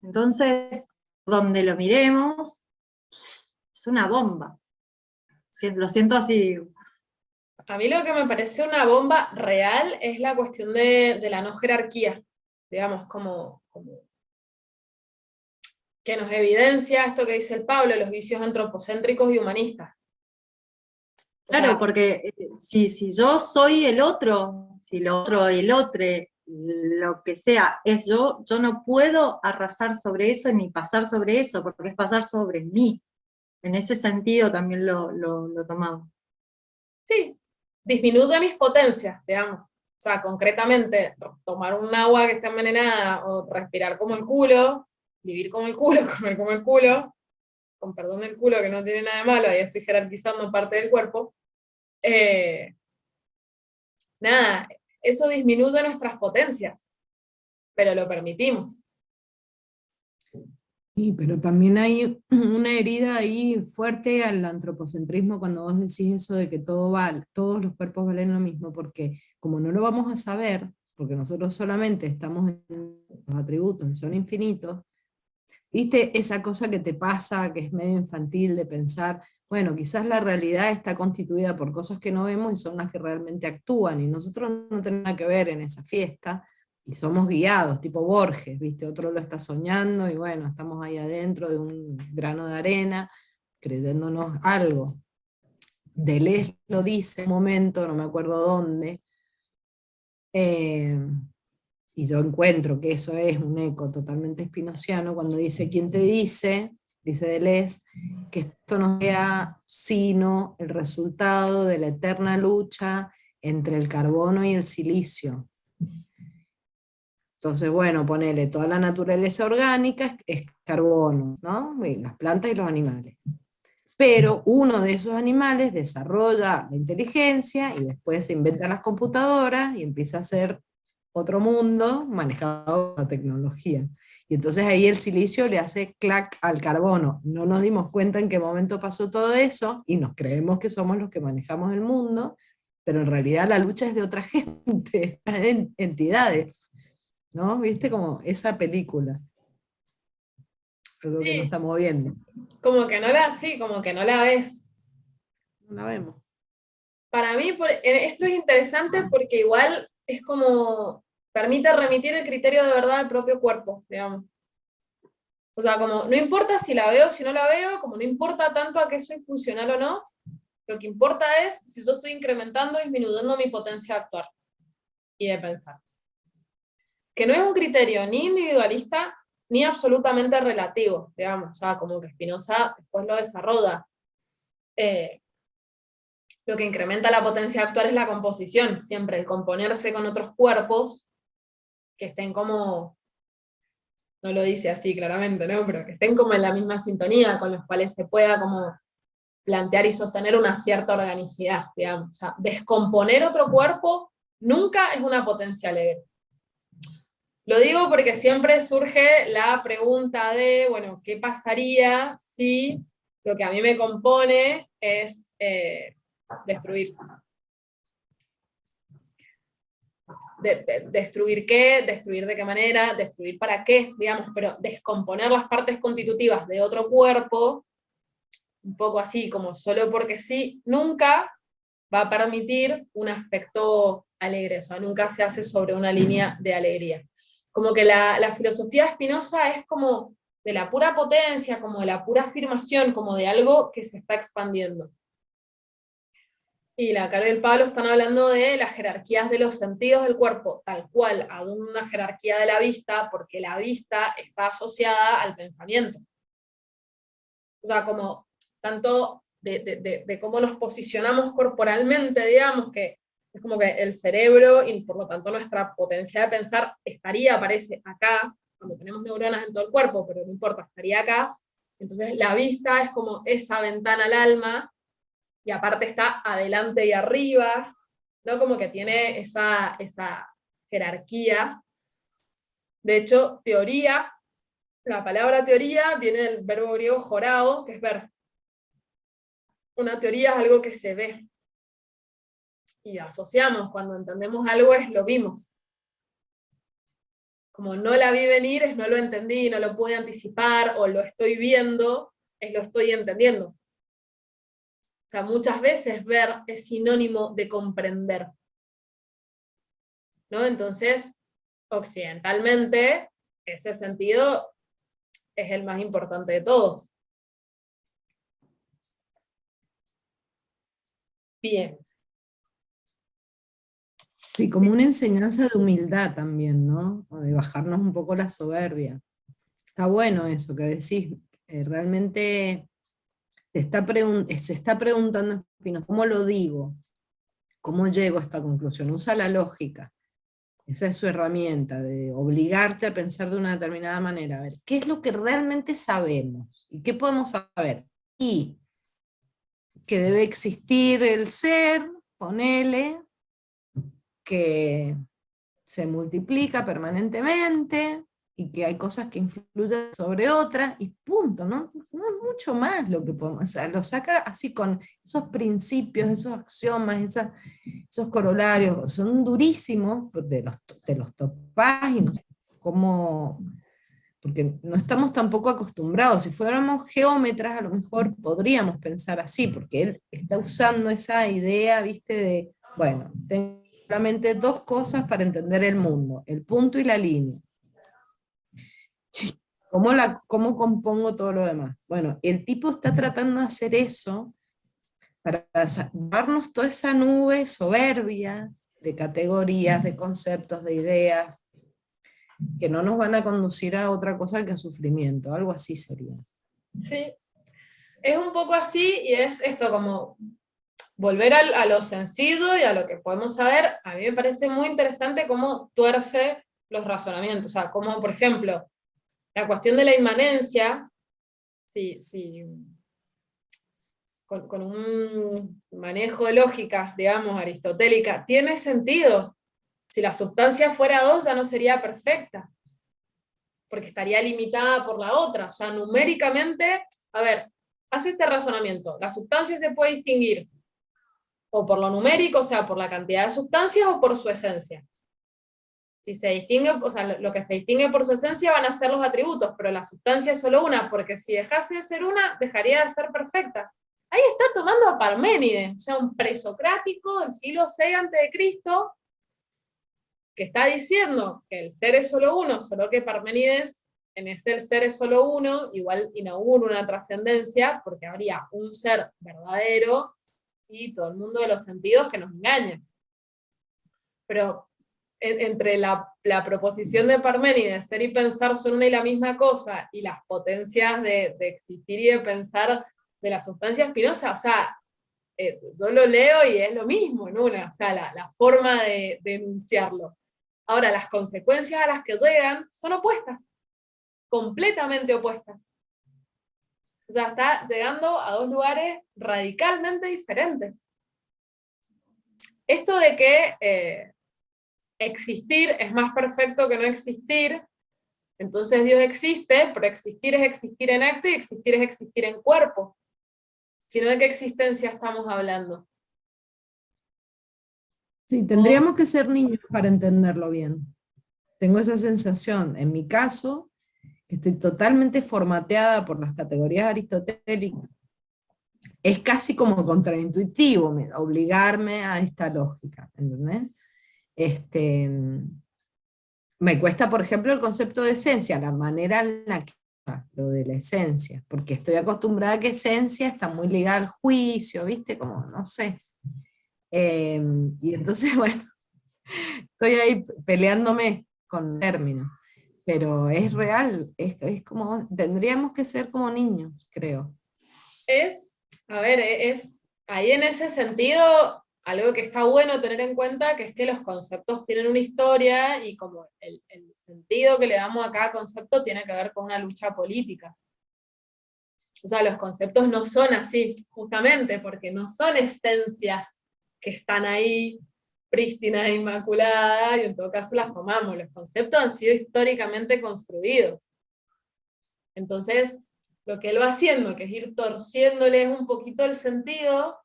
Entonces, donde lo miremos, es una bomba. Lo siento así. A mí lo que me parece una bomba real es la cuestión de la no jerarquía, digamos, como que nos evidencia esto que dice el Pablo, los vicios antropocéntricos y humanistas. Claro, porque si yo soy el otro, si lo otro, el otro, lo que sea, es yo no puedo arrasar sobre eso ni pasar sobre eso, porque es pasar sobre mí. En ese sentido también lo tomamos. Sí, disminuye mis potencias, digamos. O sea, concretamente, tomar un agua que está envenenada o respirar como el culo, vivir como el culo, comer como el culo, con perdón del culo que no tiene nada de malo, ahí estoy jerarquizando parte del cuerpo. Nada, eso disminuye nuestras potencias, pero lo permitimos. Sí, pero también hay una herida ahí fuerte al antropocentrismo cuando vos decís eso de que todos los cuerpos valen lo mismo, porque como no lo vamos a saber, porque nosotros solamente estamos en los atributos y son infinitos, ¿viste esa cosa que te pasa, que es medio infantil de pensar, bueno, quizás la realidad está constituida por cosas que no vemos y son las que realmente actúan, y nosotros no tenemos nada que ver en esa fiesta, y somos guiados, tipo Borges, ¿viste? Otro lo está soñando, y bueno, estamos ahí adentro de un grano de arena, creyéndonos algo. Deleuze lo dice en un momento, no me acuerdo dónde, y yo encuentro que eso es un eco totalmente spinoziano, cuando dice, ¿quién te dice, dice Deleuze, que esto no sea sino el resultado de la eterna lucha entre el carbono y el silicio? Entonces, bueno, ponele, toda la naturaleza orgánica es carbono, ¿no? Y las plantas y los animales. pero uno de esos animales desarrolla la inteligencia y después se inventan las computadoras y empieza a ser otro mundo manejado por la tecnología. Y entonces ahí el silicio le hace clac al carbono. No nos dimos cuenta en qué momento pasó todo eso y nos creemos que somos los que manejamos el mundo, pero en realidad la lucha es de otra gente, entidades, ¿no? ¿Viste? Como esa película, algo que no Sí, estamos viendo. como que no la, sí, como que no la ves. No la vemos. Para mí esto es interesante porque igual es como, permite remitir el criterio de verdad al propio cuerpo, digamos. O sea, como no importa si la veo o si no la veo, como no importa tanto a qué soy funcional o no, lo que importa es si yo estoy incrementando o disminuyendo mi potencia de actuar y de pensar. Que no es un criterio ni individualista ni absolutamente relativo, digamos. O sea, como que Spinoza después lo desarrolla. Lo que incrementa la potencia de actuar es la composición, siempre el componerse con otros cuerpos que estén como, no lo dice así claramente, ¿no? Pero que estén como en la misma sintonía, con los cuales se pueda como plantear y sostener una cierta organicidad, digamos. O sea, descomponer otro cuerpo nunca es una potencia alegre. Lo digo porque siempre surge la pregunta de, bueno, ¿qué pasaría si lo que a mí me compone es destruir? ¿Destruir qué? ¿Destruir de qué manera? ¿Destruir para qué? Digamos, pero descomponer las partes constitutivas de otro cuerpo, un poco así, como solo porque sí, nunca va a permitir un afecto alegre, o sea, nunca se hace sobre una línea de alegría. Como que la filosofía de Spinoza es como de la pura potencia, como de la pura afirmación, como de algo que se está expandiendo. Y la Caro y el Pablo están hablando de las jerarquías de los sentidos del cuerpo, tal cual, a una jerarquía de la vista, porque la vista está asociada al pensamiento. O sea, como tanto de cómo nos posicionamos corporalmente, digamos, que es como que el cerebro y por lo tanto nuestra potencia de pensar estaría, parece, acá, cuando tenemos neuronas en todo el cuerpo, pero no importa, estaría acá. Entonces la vista es como esa ventana al alma, y aparte está adelante y arriba, ¿no? Como que tiene esa jerarquía. De hecho, teoría, la palabra teoría viene del verbo griego jorao, que es ver. Una teoría es algo que se ve. Y asociamos, cuando entendemos algo es lo vimos. Como no la vi venir es no lo entendí, no lo pude anticipar, o lo estoy viendo, es lo estoy entendiendo. O sea, muchas veces ver es sinónimo de comprender, ¿no? Entonces, occidentalmente, ese sentido es el más importante de todos. Bien. Sí, como una enseñanza de humildad también, ¿no? O de bajarnos un poco la soberbia. Está bueno eso que decís. Realmente se está preguntando Spinoza, ¿cómo lo digo? ¿Cómo llego a esta conclusión? Usa la lógica. Esa es su herramienta, de obligarte a pensar de una determinada manera. A ver, ¿qué es lo que realmente sabemos? ¿Y qué podemos saber? Y que debe existir el ser, ponele, que se multiplica permanentemente y que hay cosas que influyen sobre otras y punto, ¿no? No es mucho más lo que podemos, o sea, lo saca así con esos principios, esos axiomas, esos corolarios, son durísimos, de los topás y no sé cómo, porque no estamos tampoco acostumbrados, si fuéramos geómetras a lo mejor podríamos pensar así, porque él está usando esa idea, viste, de, bueno, tengo solamente dos cosas para entender el mundo, el punto y la línea. ¿Cómo compongo todo lo demás? Bueno, el tipo está tratando de hacer eso para darnos toda esa nube soberbia de categorías, de conceptos, de ideas, que no nos van a conducir a otra cosa que a sufrimiento, algo así sería. Sí, es un poco así y es esto como volver a lo sencillo y a lo que podemos saber. A mí me parece muy interesante cómo tuerce los razonamientos, o sea, como por ejemplo, la cuestión de la inmanencia, si con un manejo de lógica, digamos, aristotélica, tiene sentido. Si la sustancia fuera 2 ya no sería perfecta, porque estaría limitada por la otra. O sea, numéricamente, a ver, hace este razonamiento. La sustancia se puede distinguir o por lo numérico, o sea, por la cantidad de sustancias, o por su esencia. Si se distingue, o sea, lo que se distingue por su esencia van a ser los atributos, pero la sustancia es solo una, porque si dejase de ser una, dejaría de ser perfecta. Ahí está tomando a Parménides, o sea, un presocrático del siglo VI a.C., que está diciendo que el ser es solo uno, solo que Parménides, en ese el ser es solo uno, igual inaugura una trascendencia, porque habría un ser verdadero y todo el mundo de los sentidos que nos engañan. Pero entre la proposición de Parménides, ser y pensar son una y la misma cosa, y las potencias de existir y de pensar de la sustancia espinosa, o sea, yo lo leo y es lo mismo en una, o sea, la forma de enunciarlo. Ahora, las consecuencias a las que llegan son opuestas, completamente opuestas. O sea, está llegando a dos lugares radicalmente diferentes. Esto de que existir es más perfecto que no existir, entonces Dios existe, pero existir es existir en acto y existir es existir en cuerpo. Sino de qué existencia estamos hablando. Sí, tendríamos que ser niños para entenderlo bien. Tengo esa sensación. En mi caso, que estoy totalmente formateada por las categorías aristotélicas, es casi como contraintuitivo obligarme a esta lógica, ¿entendés? Me cuesta, por ejemplo, el concepto de esencia, la manera en la que lo de la esencia, porque estoy acostumbrada a que esencia está muy ligada al juicio, ¿viste? Como, no sé. Y entonces, bueno, estoy ahí peleándome con términos, pero es real, es como, tendríamos que ser como niños, creo. A ver, ahí en ese sentido, algo que está bueno tener en cuenta, que es que los conceptos tienen una historia, y como el sentido que le damos a cada concepto tiene que ver con una lucha política. O sea, los conceptos no son así, justamente, porque no son esencias que están ahí, prístinas e inmaculadas, y en todo caso las tomamos. Los conceptos han sido históricamente construidos. Entonces, lo que él va haciendo, que es ir torciéndoles un poquito el sentido,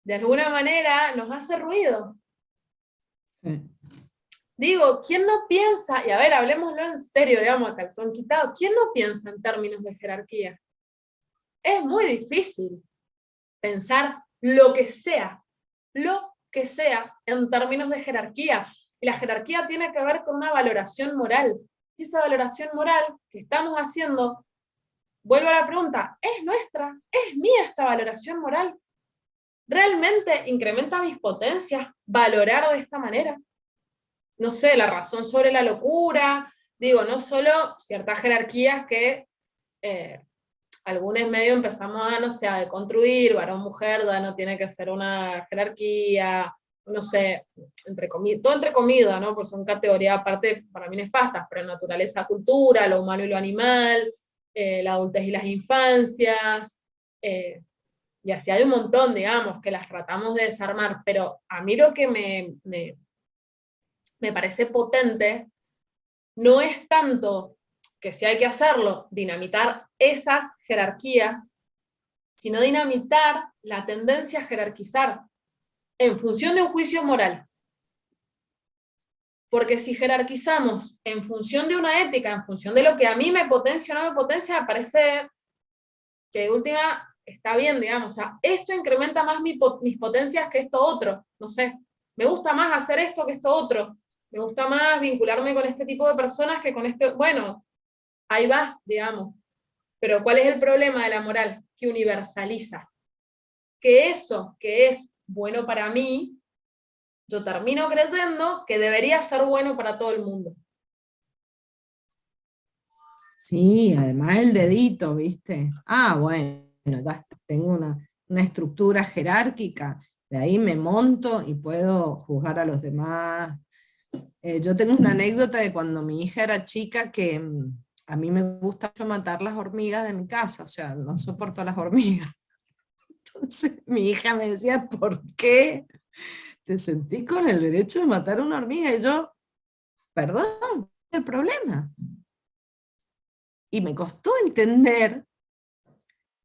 de alguna manera nos hace ruido. Sí. Digo, ¿quién no piensa? Y a ver, hablemoslo en serio, digamos, a calzón quitado. ¿Quién no piensa en términos de jerarquía? Es muy difícil pensar lo que sea en términos de jerarquía. Y la jerarquía tiene que ver con una valoración moral. Y esa valoración moral que estamos haciendo, vuelvo a la pregunta, ¿es nuestra? ¿Es mía esta valoración moral? ¿Realmente incrementa mis potencias valorar de esta manera? No sé, la razón sobre la locura, digo, no solo ciertas jerarquías que algunos medios empezamos a, no sé, a deconstruir, varón-mujer, no tiene que ser una jerarquía, no sé, todo entre comillas, ¿no? Pues son categorías aparte para mí nefastas, pero naturaleza, cultura, lo humano y lo animal, la adultez y las infancias, y así hay un montón, digamos, que las tratamos de desarmar, pero a mí lo que me parece potente no es tanto que si hay que hacerlo, dinamitar esas jerarquías, sino dinamitar la tendencia a jerarquizar en función de un juicio moral. Porque si jerarquizamos en función de una ética, en función de lo que a mí me potencia o no me potencia, me parece que de última está bien, digamos, o sea, esto incrementa más mis potencias que esto otro, no sé, me gusta más hacer esto que esto otro, me gusta más vincularme con este tipo de personas que con este, bueno, ahí va, digamos. Pero ¿cuál es el problema de la moral? Que universaliza. Que eso que es bueno para mí, yo termino creyendo que debería ser bueno para todo el mundo. Sí, además el dedito, ¿viste? Ah, bueno, ya está, tengo una estructura jerárquica, de ahí me monto y puedo juzgar a los demás. Yo tengo una anécdota de cuando mi hija era chica que a mí me gusta mucho matar las hormigas de mi casa, o sea, no soporto las hormigas. Entonces mi hija me decía, ¿por qué te sentís con el derecho de matar a una hormiga? Y yo, perdón, el problema. Y me costó entender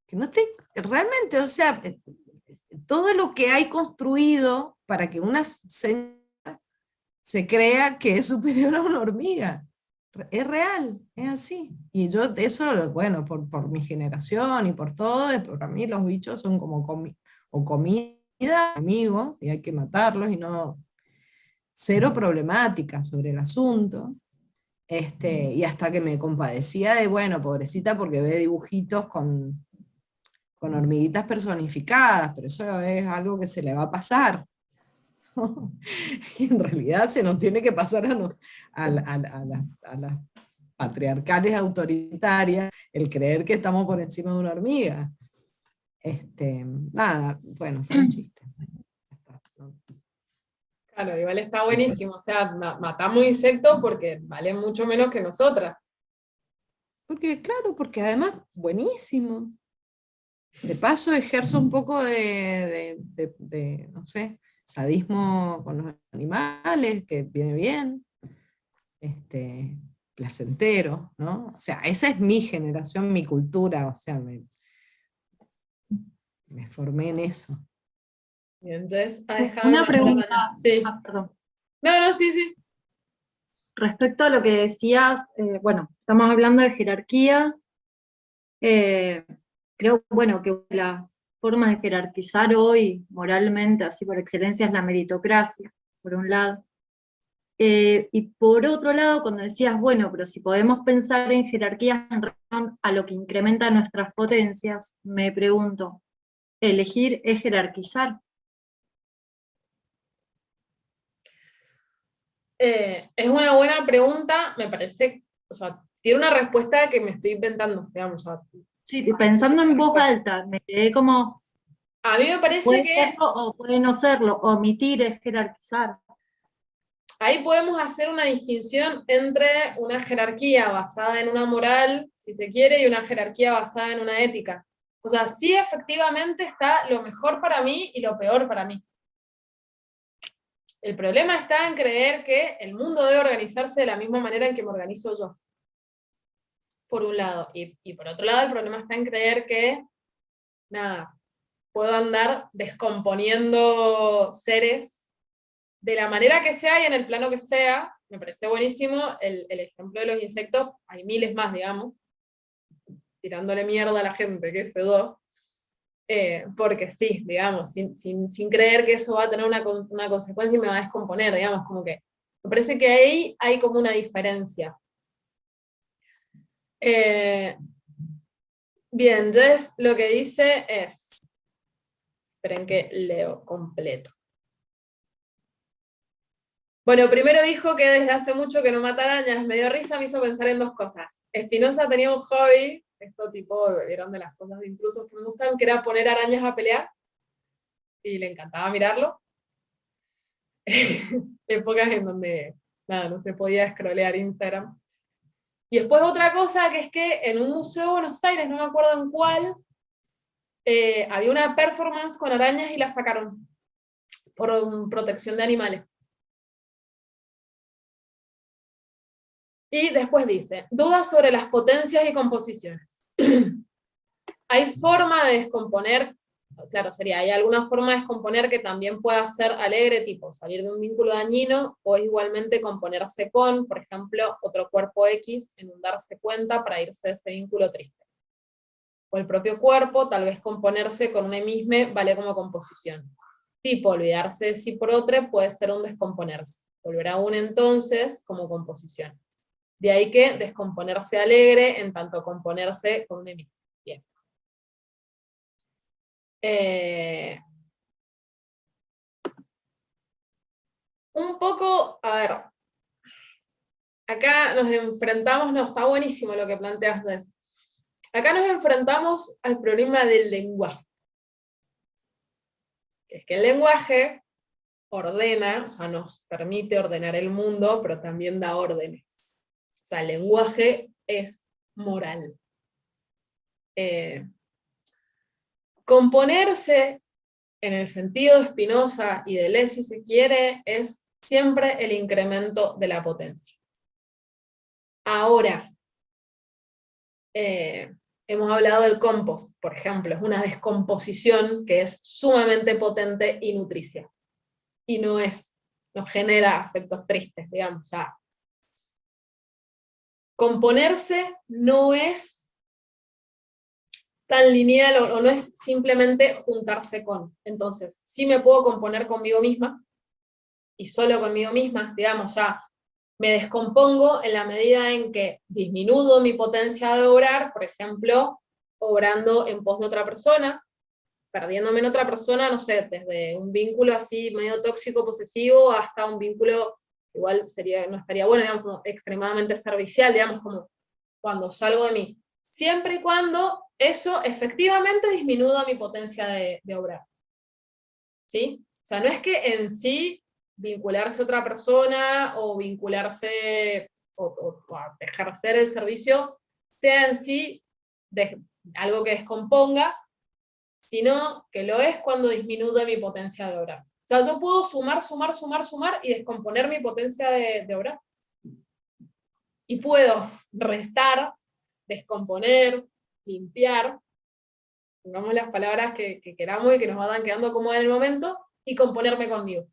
que no te, realmente, o sea, todo lo que hay construido para que una señora se crea que es superior a una hormiga. Es real, es así. Y yo, eso, bueno, por mi generación y por todo, para mí los bichos son como o comida, amigos, y hay que matarlos, y no, cero problemática sobre el asunto. Y hasta que me compadecía de, bueno, pobrecita, porque ve dibujitos con hormiguitas personificadas, pero eso es algo que se le va a pasar. Y en realidad se nos tiene que pasar a las patriarcales autoritarias el creer que estamos por encima de una hormiga. Nada, bueno, fue un chiste. Claro, igual está buenísimo, o sea, matamos insectos porque valen mucho menos que nosotras. Porque, claro, porque además, buenísimo. De paso ejerzo un poco de, no sé, sadismo con los animales, que viene bien, placentero, ¿no? O sea, esa es mi generación, mi cultura, o sea, me formé en eso. Bien, Jess, ha dejado Una una pregunta, araña. Sí. perdón. No, sí, sí. Respecto a lo que decías, bueno, estamos hablando de jerarquías. Creo, bueno, que las formas de jerarquizar hoy moralmente, así por excelencia, es la meritocracia, por un lado. Y por otro lado, cuando decías, bueno, pero si podemos pensar en jerarquías en relación a lo que incrementa nuestras potencias, me pregunto, ¿elegir es jerarquizar? Es una buena pregunta, me parece, o sea, tiene una respuesta que me estoy inventando, digamos. O sea, Sí, pensando en voz alta, me quedé como, a mí me parece puede que serlo o puede no serlo, omitir es jerarquizar. ahí podemos hacer una distinción entre una jerarquía basada en una moral, si se quiere, y una jerarquía basada en una ética. O sea, sí efectivamente está lo mejor para mí y lo peor para mí. El problema está en creer que el mundo debe organizarse de la misma manera en que me organizo yo, por un lado. Y por otro lado, el problema está en creer que, nada, puedo andar descomponiendo seres de la manera que sea y en el plano que sea. Me parece buenísimo el ejemplo de los insectos, hay miles más, digamos, tirándole mierda a la gente, que se do, porque sí, digamos, sin creer que eso va a tener una consecuencia y me va a descomponer, digamos, como que me parece que ahí hay como una diferencia. Bien, entonces lo que dice es, esperen que leo completo. Bueno, primero dijo que desde hace mucho que no mata arañas, me dio risa, me hizo pensar en dos cosas. Espinosa tenía un hobby, esto tipo, vieron de las cosas de intrusos que me gustan, que era poner arañas a pelear, y le encantaba mirarlo. Épocas en donde, nada, no se podía scrollear Instagram. Y después otra cosa, que es que en un museo de Buenos Aires, no me acuerdo en cuál, había una performance con arañas y la sacaron por protección de animales. Y después dice, dudas sobre las potencias y composiciones. Hay forma de descomponer, claro, hay alguna forma de descomponer que también pueda ser alegre, tipo salir de un vínculo dañino, o es igualmente componerse con, por ejemplo, otro cuerpo X en un darse cuenta para irse de ese vínculo triste. O el propio cuerpo, tal vez componerse con un mismo vale como composición. Tipo, olvidarse de sí por otro puede ser un descomponerse. Volver a un entonces como composición. De ahí que descomponerse alegre en tanto componerse con un mismo. Bien. Un poco, a ver, acá nos enfrentamos, no, está buenísimo lo que planteas, Jess. Acá nos enfrentamos al problema del lenguaje. Es que el lenguaje ordena, o sea, nos permite ordenar el mundo, pero también da órdenes. O sea, el lenguaje es moral. Componerse, en el sentido de Spinoza y de Deleuze, si se quiere, es siempre el incremento de la potencia. Ahora, hemos hablado del compost, por ejemplo, es una descomposición que es sumamente potente y nutricia. Y no genera efectos tristes, digamos. O sea, componerse no es tan lineal o no es simplemente juntarse con. Entonces, sí me puedo componer conmigo misma, y solo conmigo misma, digamos, ya me descompongo en la medida en que disminuyo mi potencia de obrar, por ejemplo, obrando en pos de otra persona, perdiéndome en otra persona, no sé, desde un vínculo así medio tóxico, posesivo, hasta un vínculo, igual no estaría bueno, digamos, como extremadamente servicial, digamos, como cuando salgo de mí. Siempre y cuando eso efectivamente disminuya mi potencia de obrar. ¿Sí? O sea, no es que en sí vincularse a otra persona o vincularse o ejercer el servicio sea en sí algo que descomponga, sino que lo es cuando disminuye mi potencia de obrar. O sea, yo puedo sumar y descomponer mi potencia de obrar. Y puedo restar, descomponer, limpiar, pongamos las palabras que queramos y que nos vayan quedando cómodas en el momento, y componerme conmigo.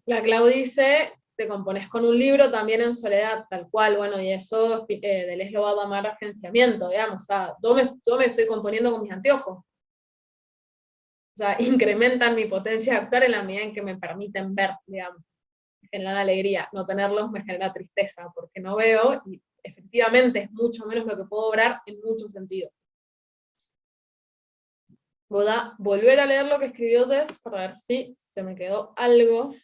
La Clau dice, te compones con un libro también en soledad, tal cual, bueno, y eso Deleuze lo va a llamar agenciamiento, digamos, o sea, yo me estoy componiendo con mis anteojos. O sea, incrementan mi potencia de actuar en la medida en que me permiten ver, digamos. Me generan alegría, no tenerlos me genera tristeza, porque no veo, y efectivamente es mucho menos lo que puedo obrar en muchos sentidos. Voy a volver a leer lo que escribió Jess para ver si se me quedó algo.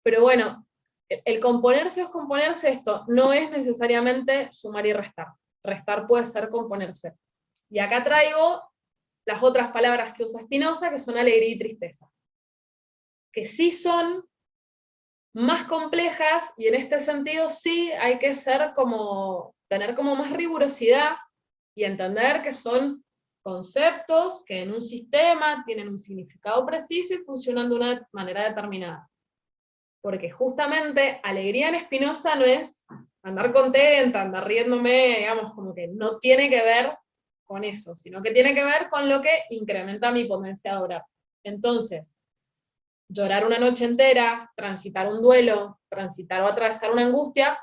Pero bueno, el componerse o descomponerse, esto no es necesariamente sumar y restar. Restar puede ser componerse. Y acá traigo las otras palabras que usa Spinoza, que son alegría y tristeza, que sí son más complejas, y en este sentido sí hay que tener como más rigurosidad y entender que son conceptos que en un sistema tienen un significado preciso y funcionan de una manera determinada. Porque justamente alegría en Spinoza no es andar contenta, andar riéndome, digamos, como que no tiene que ver con eso, sino que tiene que ver con lo que incrementa mi potencia de obrar. Entonces, llorar una noche entera, transitar un duelo, transitar o atravesar una angustia,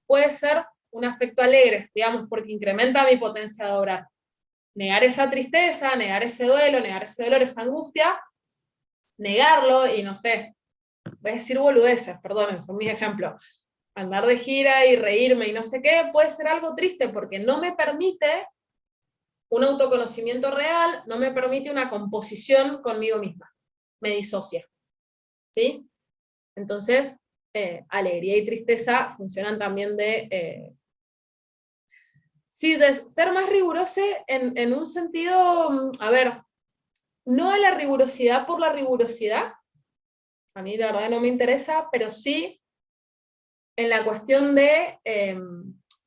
puede ser un afecto alegre, digamos, porque incrementa mi potencia de obrar. Negar esa tristeza, negar ese duelo, negar ese dolor, esa angustia, negarlo y no sé, voy a decir boludeces, perdonen, son mis ejemplos. Andar de gira y reírme y no sé qué, puede ser algo triste porque no me permite un autoconocimiento real, no me permite una composición conmigo misma, me disocia. ¿Sí? Entonces, alegría y tristeza funcionan también sí, de ser más riguroso en un sentido, a ver, no a la rigurosidad por la rigurosidad, a mí la verdad no me interesa, pero sí en la cuestión de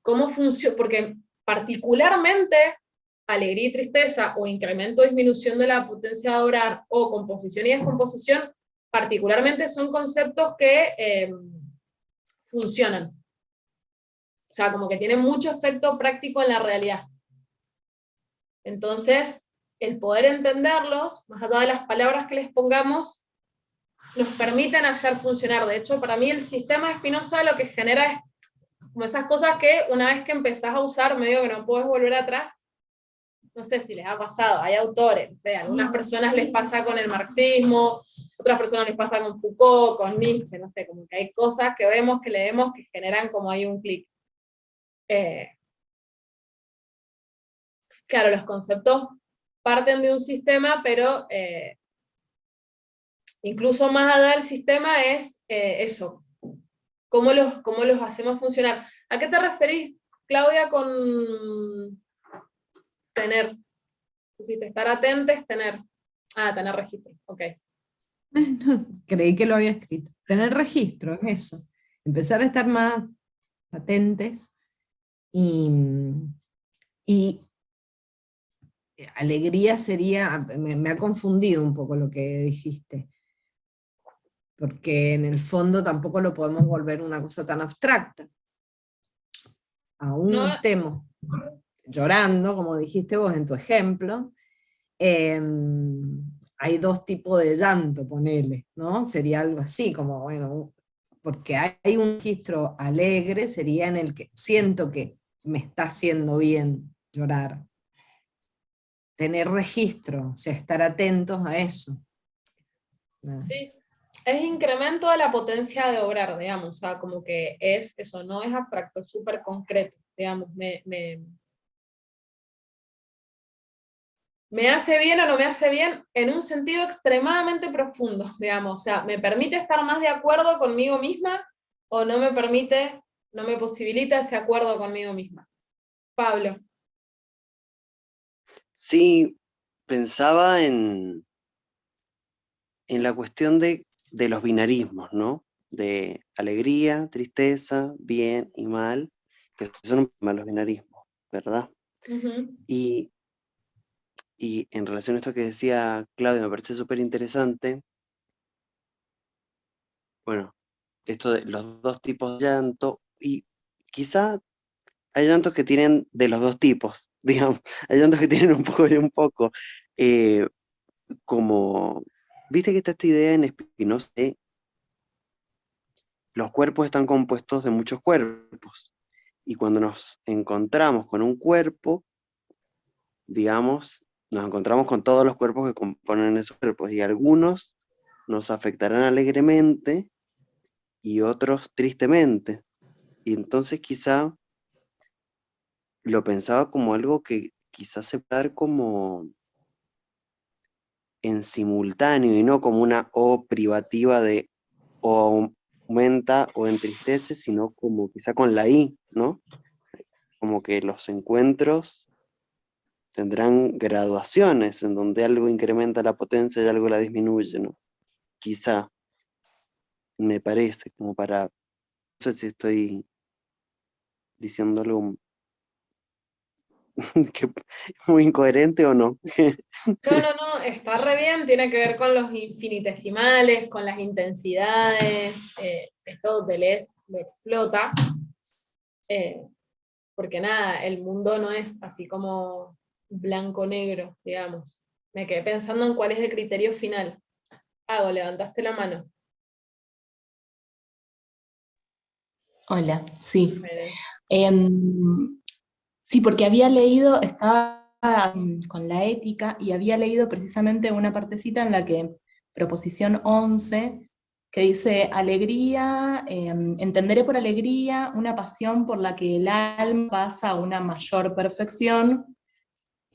cómo funciona, porque particularmente alegría y tristeza, o incremento o disminución de la potencia de obrar, o composición y descomposición, particularmente son conceptos que funcionan. O sea, como que tienen mucho efecto práctico en la realidad. Entonces, el poder entenderlos, más allá de las palabras que les pongamos, nos permiten hacer funcionar. De hecho, para mí el sistema de Spinoza lo que genera es como esas cosas que una vez que empezás a usar, medio que no puedes volver atrás. No sé si les ha pasado, hay autores, o sea, a algunas personas les pasa con el marxismo, otras personas les pasa con Foucault, con Nietzsche, no sé, como que hay cosas que vemos, que leemos, que generan como ahí un clic. Claro, los conceptos parten de un sistema, pero incluso más allá del sistema es eso, cómo los hacemos funcionar. ¿A qué te referís, Claudia, con tener? Si te estar atentes, tener. Tener registro, ok. No, creí que lo había escrito. Tener registro, es eso. Empezar a estar más patentes y alegría sería, me ha confundido un poco lo que dijiste, porque en el fondo tampoco lo podemos volver una cosa tan abstracta. Aún no No, estemos llorando, como dijiste vos en tu ejemplo, hay dos tipos de llanto, ponele, ¿no? Sería algo así, como, bueno, porque hay un registro alegre, sería en el que siento que me está haciendo bien llorar. Tener registro, o sea, estar atentos a eso. sí, es incremento de la potencia de obrar, digamos, o sea, como que es, eso no es abstracto, es súper concreto, digamos, me hace bien o no me hace bien en un sentido extremadamente profundo, digamos, o sea, me permite estar más de acuerdo conmigo misma o no me permite, no me posibilita ese acuerdo conmigo misma. Pablo. Sí, pensaba en la cuestión de los binarismos, ¿no? De alegría, tristeza, bien y mal, que son un problema los binarismos, ¿verdad? Uh-huh. Y en relación a esto que decía Claudia, me parece súper interesante, bueno, esto de los dos tipos de llanto, y quizá hay llantos que tienen de los dos tipos, digamos, hay llantos que tienen un poco y un poco, eh, como, viste que está esta idea en Spinoza de los cuerpos están compuestos de muchos cuerpos, y cuando nos encontramos con un cuerpo, digamos, nos encontramos con todos los cuerpos que componen esos cuerpos, y algunos nos afectarán alegremente y otros tristemente. Y entonces quizá lo pensaba como algo que quizás se puede dar como en simultáneo y no como una O privativa de o aumenta o entristece, sino como quizá con la I, ¿no? Como que los encuentros tendrán graduaciones en donde algo incrementa la potencia y algo la disminuye, ¿no? Quizá, me parece, como para, no sé si estoy diciendo algo que muy incoherente o no. No, no, no, está re bien, tiene que ver con los infinitesimales, con las intensidades, esto Deleuze lo explota, porque nada, el mundo no es así como blanco-negro, digamos. Me quedé pensando en cuál es el criterio final. Hago, levantaste la mano. Hola, sí. Me- Sí, porque había leído, estaba con la ética y había leído precisamente una partecita en la que, proposición 11, que dice, alegría, entenderé por alegría una pasión por la que el alma pasa a una mayor perfección,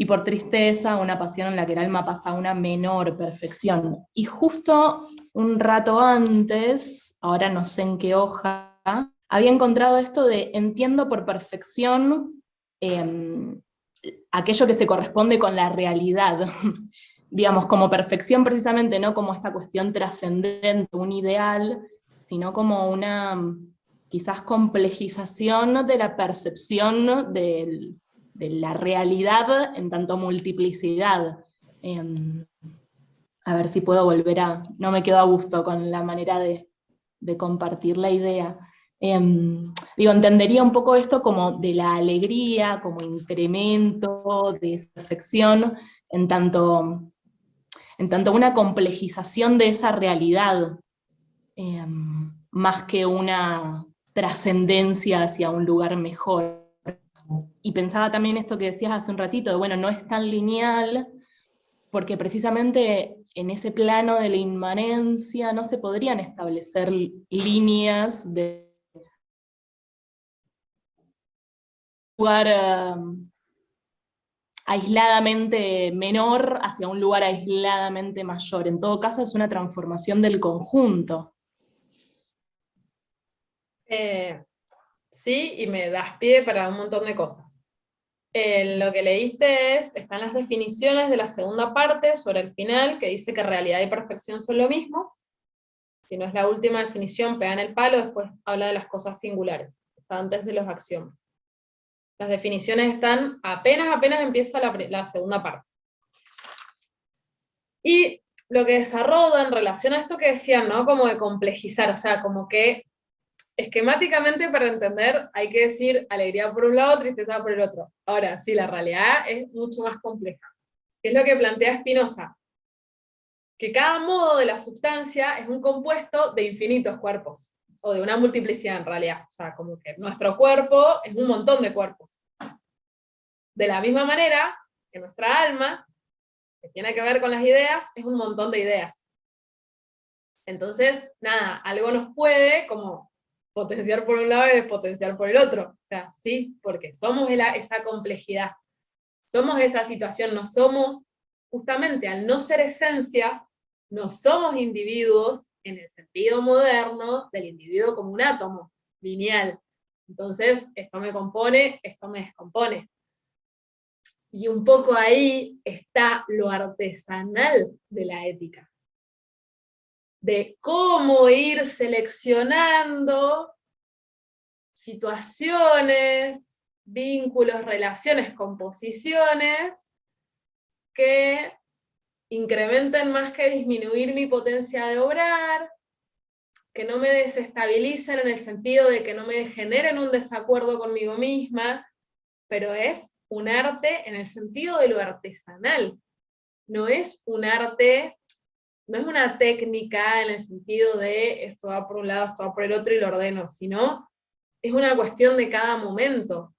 y por tristeza una pasión en la que el alma pasa a una menor perfección. Y justo un rato antes, ahora no sé en qué hoja, había encontrado esto de entiendo por perfección aquello que se corresponde con la realidad, digamos, como perfección precisamente, no como esta cuestión trascendente, un ideal, sino como una quizás complejización de la percepción de la realidad en tanto multiplicidad. A ver si puedo volver a, no me quedo a gusto con la manera de compartir la idea. Digo, entendería un poco esto como de la alegría, como incremento de esa perfección, en tanto una complejización de esa realidad, más que una trascendencia hacia un lugar mejor. Y pensaba también esto que decías hace un ratito, de bueno, no es tan lineal, porque precisamente en ese plano de la inmanencia no se podrían establecer líneas de lugar aisladamente menor hacia un lugar aisladamente mayor. En todo caso es una transformación del conjunto. sí, y me das pie para un montón de cosas. Lo que leíste están las definiciones de la segunda parte sobre el final, que dice que realidad y perfección son lo mismo. Si no es la última definición, pegan el palo, después habla de las cosas singulares, está antes de los axiomas. Las definiciones están, apenas empieza la segunda parte. Y lo que desarrolla en relación a esto que decían, ¿no? Como de complejizar, o sea, como que esquemáticamente para entender hay que decir alegría por un lado, tristeza por el otro. Ahora, sí, la realidad es mucho más compleja. ¿Qué es lo que plantea Spinoza? Que cada modo de la sustancia es un compuesto de infinitos cuerpos, o de una multiplicidad en realidad. O sea, como que nuestro cuerpo es un montón de cuerpos. De la misma manera que nuestra alma, que tiene que ver con las ideas, es un montón de ideas. Entonces, nada, algo nos puede como potenciar por un lado y despotenciar por el otro. O sea, sí, porque somos esa complejidad. Somos esa situación, no somos, justamente al no ser esencias, no somos individuos en el sentido moderno del individuo como un átomo lineal. Entonces, esto me compone, esto me descompone. Y un poco ahí está lo artesanal de la ética. De cómo ir seleccionando situaciones, vínculos, relaciones, composiciones que incrementen más que disminuir mi potencia de obrar, que no me desestabilicen en el sentido de que no me generen un desacuerdo conmigo misma, pero es un arte en el sentido de lo artesanal. No es un arte, no es una técnica en el sentido de esto va por un lado, esto va por el otro y lo ordeno, sino es una cuestión de cada momento,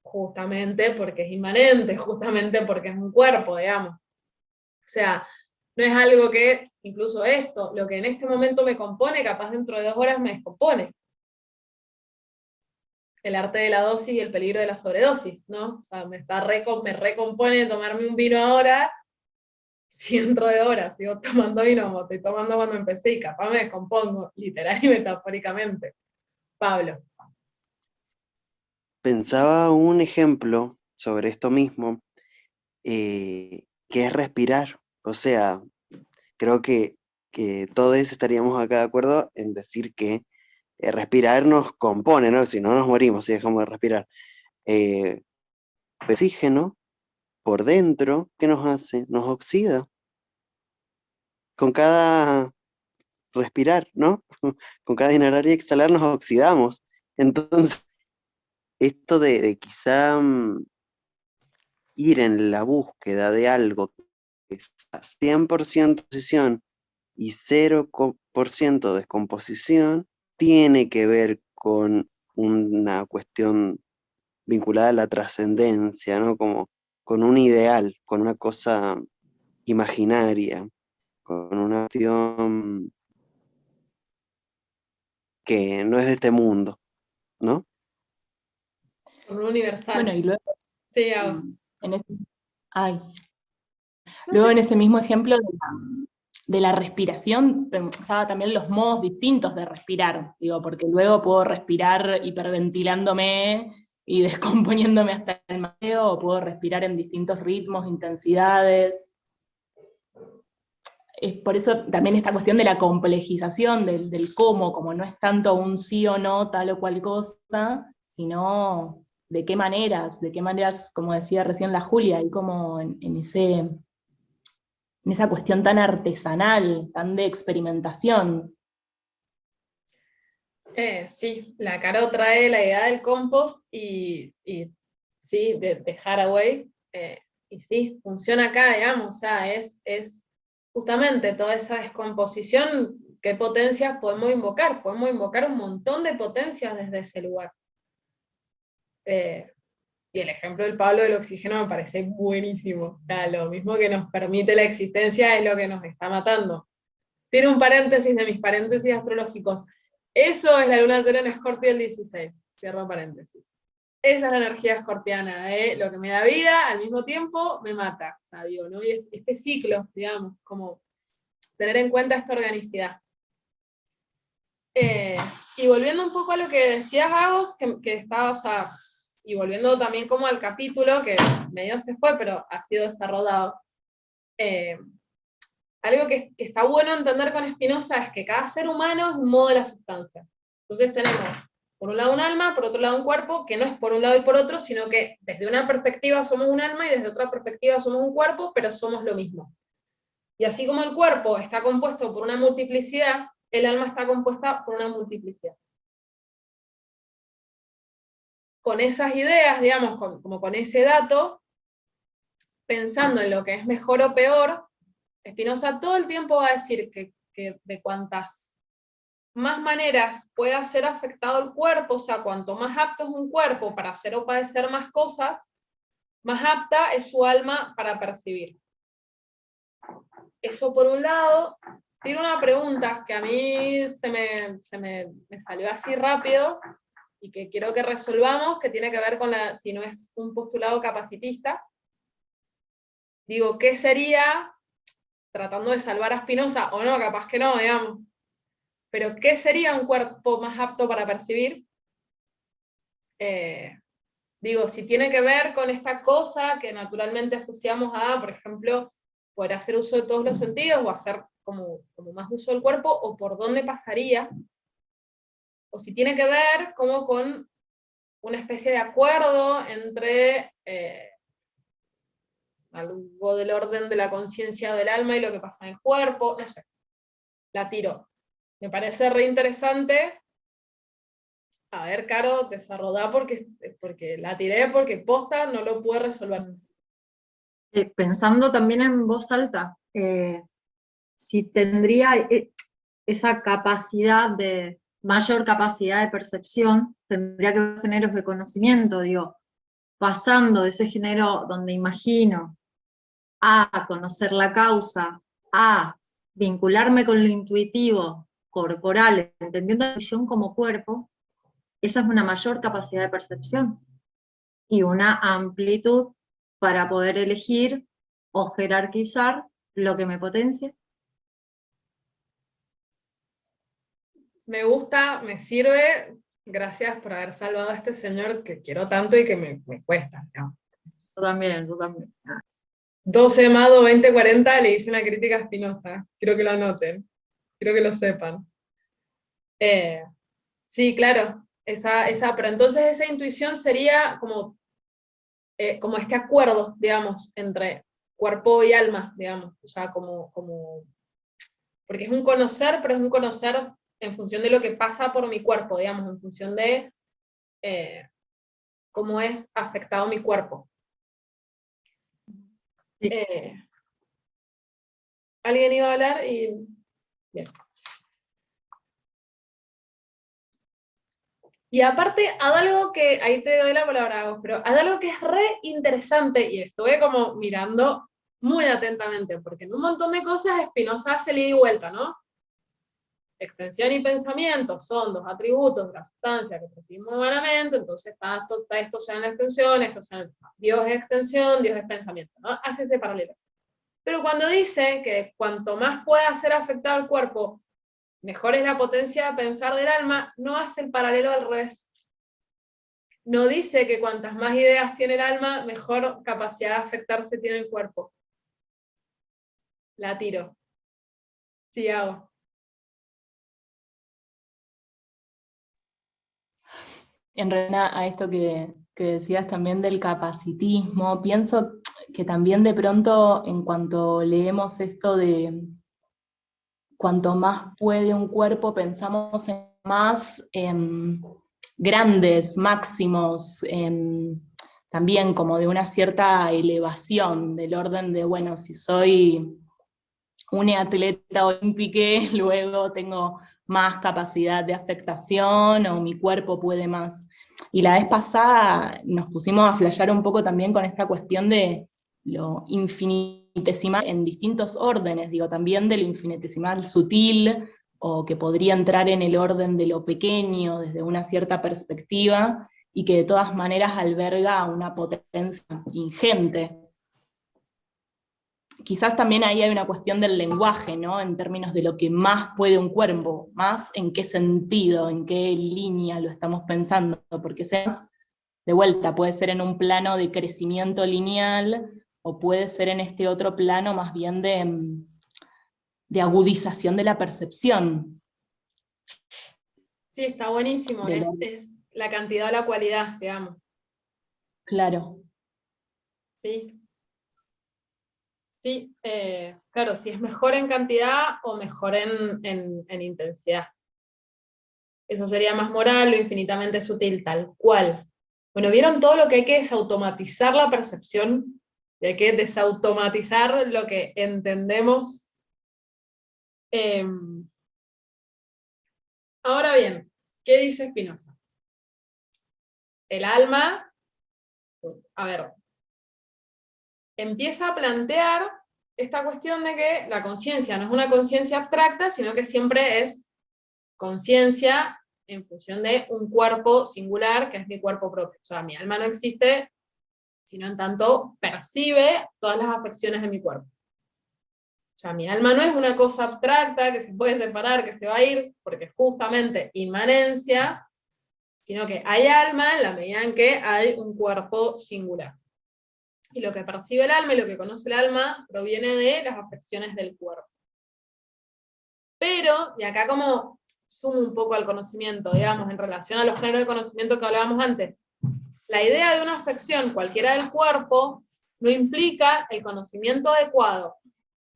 justamente porque es inmanente, justamente porque es un cuerpo, digamos. O sea, no es algo que, incluso esto, lo que en este momento me compone, capaz dentro de 2 horas me descompone. El arte de la dosis y el peligro de la sobredosis, ¿no? O sea, me recompone tomarme un vino ahora, si dentro de horas sigo tomando vino como estoy tomando cuando empecé y capaz me descompongo, literal y metafóricamente. Pablo. Pensaba un ejemplo sobre esto mismo, que es respirar. O sea, creo que todos estaríamos acá de acuerdo en decir que respirar nos compone, ¿no? Si no nos morimos si dejamos de respirar. El oxígeno por dentro, ¿qué nos hace? Nos oxida. Con cada respirar, ¿no? Con cada inhalar y exhalar nos oxidamos. Entonces, esto de quizá ir en la búsqueda de algo que es 100% composición y 0% descomposición, tiene que ver con una cuestión vinculada a la trascendencia, ¿no? Como con un ideal, con una cosa imaginaria, con una cuestión que no es de este mundo, ¿no? Con un universal. Bueno, y luego Sí, a vos. en ese, ay. Luego en ese mismo ejemplo de la respiración, pensaba también los modos distintos de respirar, digo, porque luego puedo respirar hiperventilándome y descomponiéndome hasta el mareo, o puedo respirar en distintos ritmos, intensidades. Es por eso también esta cuestión de la complejización, del cómo, como no es tanto un sí o no, tal o cual cosa, sino de qué maneras, como decía recién la Julia, y como en esa cuestión tan artesanal, tan de experimentación. Sí, la Caro trae la idea del compost y sí, de Haraway, y sí, funciona acá, digamos, o sea, es justamente toda esa descomposición, ¿qué potencias podemos invocar? Podemos invocar un montón de potencias desde ese lugar. Y el ejemplo del Pablo del oxígeno me parece buenísimo, o sea, lo mismo que nos permite la existencia es lo que nos está matando. Tiene un paréntesis de mis paréntesis astrológicos. Eso es la luna llena en Escorpio el 16. Cierro paréntesis. Esa es la energía escorpiana, lo que me da vida, al mismo tiempo me mata. O sea, digo, ¿no? Y este ciclo, digamos, como tener en cuenta esta organicidad. Y volviendo un poco a lo que decías, Agos, que estaba, o sea, y volviendo también como al capítulo, que medio se fue, pero ha sido desarrollado. Algo que está bueno entender con Spinoza es que cada ser humano es un modo de la sustancia. Entonces tenemos, por un lado un alma, por otro lado un cuerpo, que no es por un lado y por otro, sino que desde una perspectiva somos un alma y desde otra perspectiva somos un cuerpo, pero somos lo mismo. Y así como el cuerpo está compuesto por una multiplicidad, el alma está compuesta por una multiplicidad. Con esas ideas, digamos, como con ese dato, pensando en lo que es mejor o peor, Spinoza todo el tiempo va a decir que de cuantas más maneras pueda ser afectado el cuerpo, o sea, cuanto más apto es un cuerpo para hacer o padecer más cosas, más apta es su alma para percibir. Eso por un lado. Tiene una pregunta que a mí se me salió así rápido y que quiero que resolvamos, que tiene que ver con si no es un postulado capacitista. Digo, ¿qué sería, tratando de salvar a Spinoza, o no, capaz que no, digamos, pero qué sería un cuerpo más apto para percibir? Digo, si tiene que ver con esta cosa que naturalmente asociamos a, por ejemplo, poder hacer uso de todos los sentidos, o hacer como más uso del cuerpo, o por dónde pasaría, o si tiene que ver como con una especie de acuerdo entre algo del orden de la conciencia del alma y lo que pasa en el cuerpo, no sé, la tiro. Me parece re interesante. A ver, Caro, desarrollá porque la tiré, porque posta no lo pude resolver. Pensando también en voz alta, si tendría esa mayor capacidad de percepción, tendría que haber géneros de conocimiento, digo, pasando de ese género donde imagino a conocer la causa, a vincularme con lo intuitivo, corporal, entendiendo la visión como cuerpo, esa es una mayor capacidad de percepción y una amplitud para poder elegir o jerarquizar lo que me potencia. Me gusta, me sirve. Gracias por haber salvado a este señor que quiero tanto y que me cuesta, ¿no? Yo también. 12 Mado 2040 le hice una crítica a Spinoza. Quiero que lo anoten. Quiero que lo sepan. Sí, claro. Pero entonces esa intuición sería como este acuerdo, digamos, entre cuerpo y alma, digamos. O sea, porque es un conocer, pero es un conocer en función de lo que pasa por mi cuerpo, digamos, en función de cómo es afectado mi cuerpo. Sí. Alguien iba a hablar y... Bien. Y aparte, hay algo que, ahí te doy la palabra a vos, pero hay algo que es re interesante, y estuve como mirando muy atentamente, porque en un montón de cosas Spinoza hace ida y vuelta, ¿no? Extensión y pensamiento son dos atributos de la sustancia que percibimos humanamente, entonces esto sea en la extensión, esto sea en el pensamiento. Dios es extensión, Dios es pensamiento, ¿no? Hace ese paralelo. Pero cuando dice que cuanto más pueda ser afectado el cuerpo, mejor es la potencia de pensar del alma, no hace el paralelo al revés. No dice que cuantas más ideas tiene el alma, mejor capacidad de afectarse tiene el cuerpo. La tiro. Sí, hago. En realidad, a esto que decías también del capacitismo, pienso que también de pronto, en cuanto leemos esto de cuanto más puede un cuerpo, pensamos en más grandes, máximos, también como de una cierta elevación, del orden de, bueno, si soy un atleta olímpico, luego tengo más capacidad de afectación, o mi cuerpo puede más. Y la vez pasada nos pusimos a flashear un poco también con esta cuestión de lo infinitesimal en distintos órdenes, digo, también de lo infinitesimal sutil, o que podría entrar en el orden de lo pequeño desde una cierta perspectiva, y que de todas maneras alberga una potencia ingente. Quizás también ahí hay una cuestión del lenguaje, ¿no? En términos de lo que más puede un cuerpo, más en qué sentido, en qué línea lo estamos pensando, porque de vuelta, puede ser en un plano de crecimiento lineal, o puede ser en este otro plano más bien de agudización de la percepción. Sí, está buenísimo. Es la cantidad o la cualidad, digamos. Claro. Sí. Sí, claro, si es mejor en cantidad o mejor en intensidad. Eso sería más moral o infinitamente sutil, tal cual. Bueno, ¿vieron todo lo que hay que desautomatizar la percepción? Y hay que desautomatizar lo que entendemos. Ahora bien, ¿qué dice Spinoza? El alma, a ver, empieza a plantear esta cuestión de que la conciencia no es una conciencia abstracta, sino que siempre es conciencia en función de un cuerpo singular, que es mi cuerpo propio. O sea, mi alma no existe, sino en tanto percibe todas las afecciones de mi cuerpo. O sea, mi alma no es una cosa abstracta que se puede separar, que se va a ir, porque es justamente inmanencia, sino que hay alma en la medida en que hay un cuerpo singular. Y lo que percibe el alma y lo que conoce el alma proviene de las afecciones del cuerpo. Pero, y acá como sumo un poco al conocimiento, digamos, en relación a los géneros de conocimiento que hablábamos antes, la idea de una afección cualquiera del cuerpo no implica el conocimiento adecuado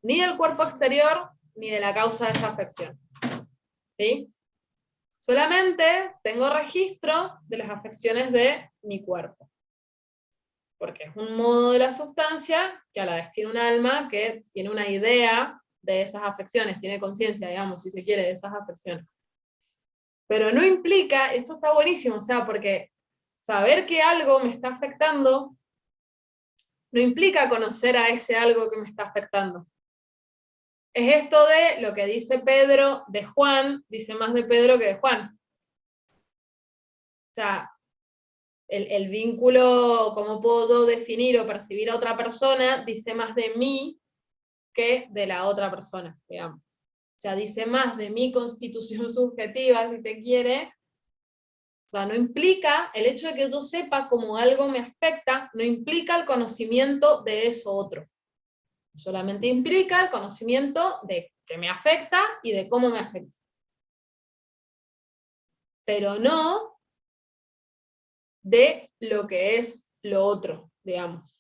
ni del cuerpo exterior ni de la causa de esa afección. ¿Sí? Solamente tengo registro de las afecciones de mi cuerpo. Porque es un modo de la sustancia que a la vez tiene un alma que tiene una idea de esas afecciones, tiene conciencia, digamos, si se quiere, de esas afecciones. Pero no implica, esto está buenísimo, o sea, porque saber que algo me está afectando no implica conocer a ese algo que me está afectando. Es esto de lo que dice Pedro de Juan, dice más de Pedro que de Juan. O sea, el vínculo, cómo puedo yo definir o percibir a otra persona, dice más de mí que de la otra persona, digamos. O sea, dice más de mi constitución subjetiva, si se quiere. O sea, no implica, el hecho de que yo sepa cómo algo me afecta, no implica el conocimiento de eso otro. Solamente implica el conocimiento de que me afecta y de cómo me afecta. Pero no de lo que es lo otro, digamos.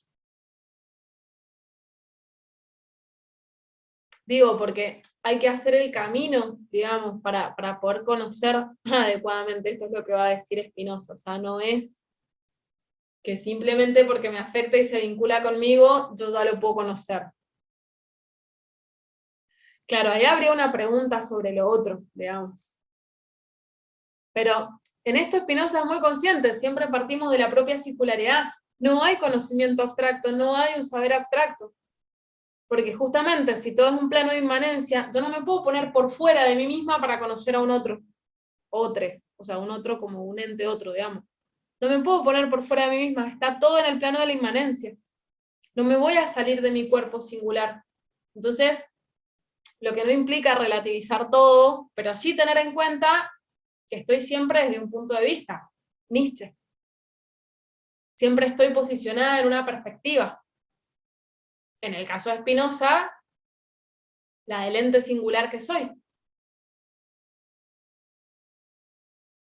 Digo, porque hay que hacer el camino, digamos, para poder conocer adecuadamente. Esto es lo que va a decir Spinoza. O sea, no es que simplemente porque me afecta y se vincula conmigo, yo ya lo puedo conocer. Claro, ahí habría una pregunta sobre lo otro, digamos. Pero en esto Spinoza es muy consciente, siempre partimos de la propia circularidad. No hay conocimiento abstracto, no hay un saber abstracto. Porque justamente, si todo es un plano de inmanencia, yo no me puedo poner por fuera de mí misma para conocer a un otro. O sea, un otro como un ente otro, digamos. No me puedo poner por fuera de mí misma, está todo en el plano de la inmanencia. No me voy a salir de mi cuerpo singular. Entonces, lo que no implica relativizar todo, pero sí tener en cuenta que estoy siempre desde un punto de vista, Nietzsche. Siempre estoy posicionada en una perspectiva. En el caso de Spinoza, la del ente singular que soy.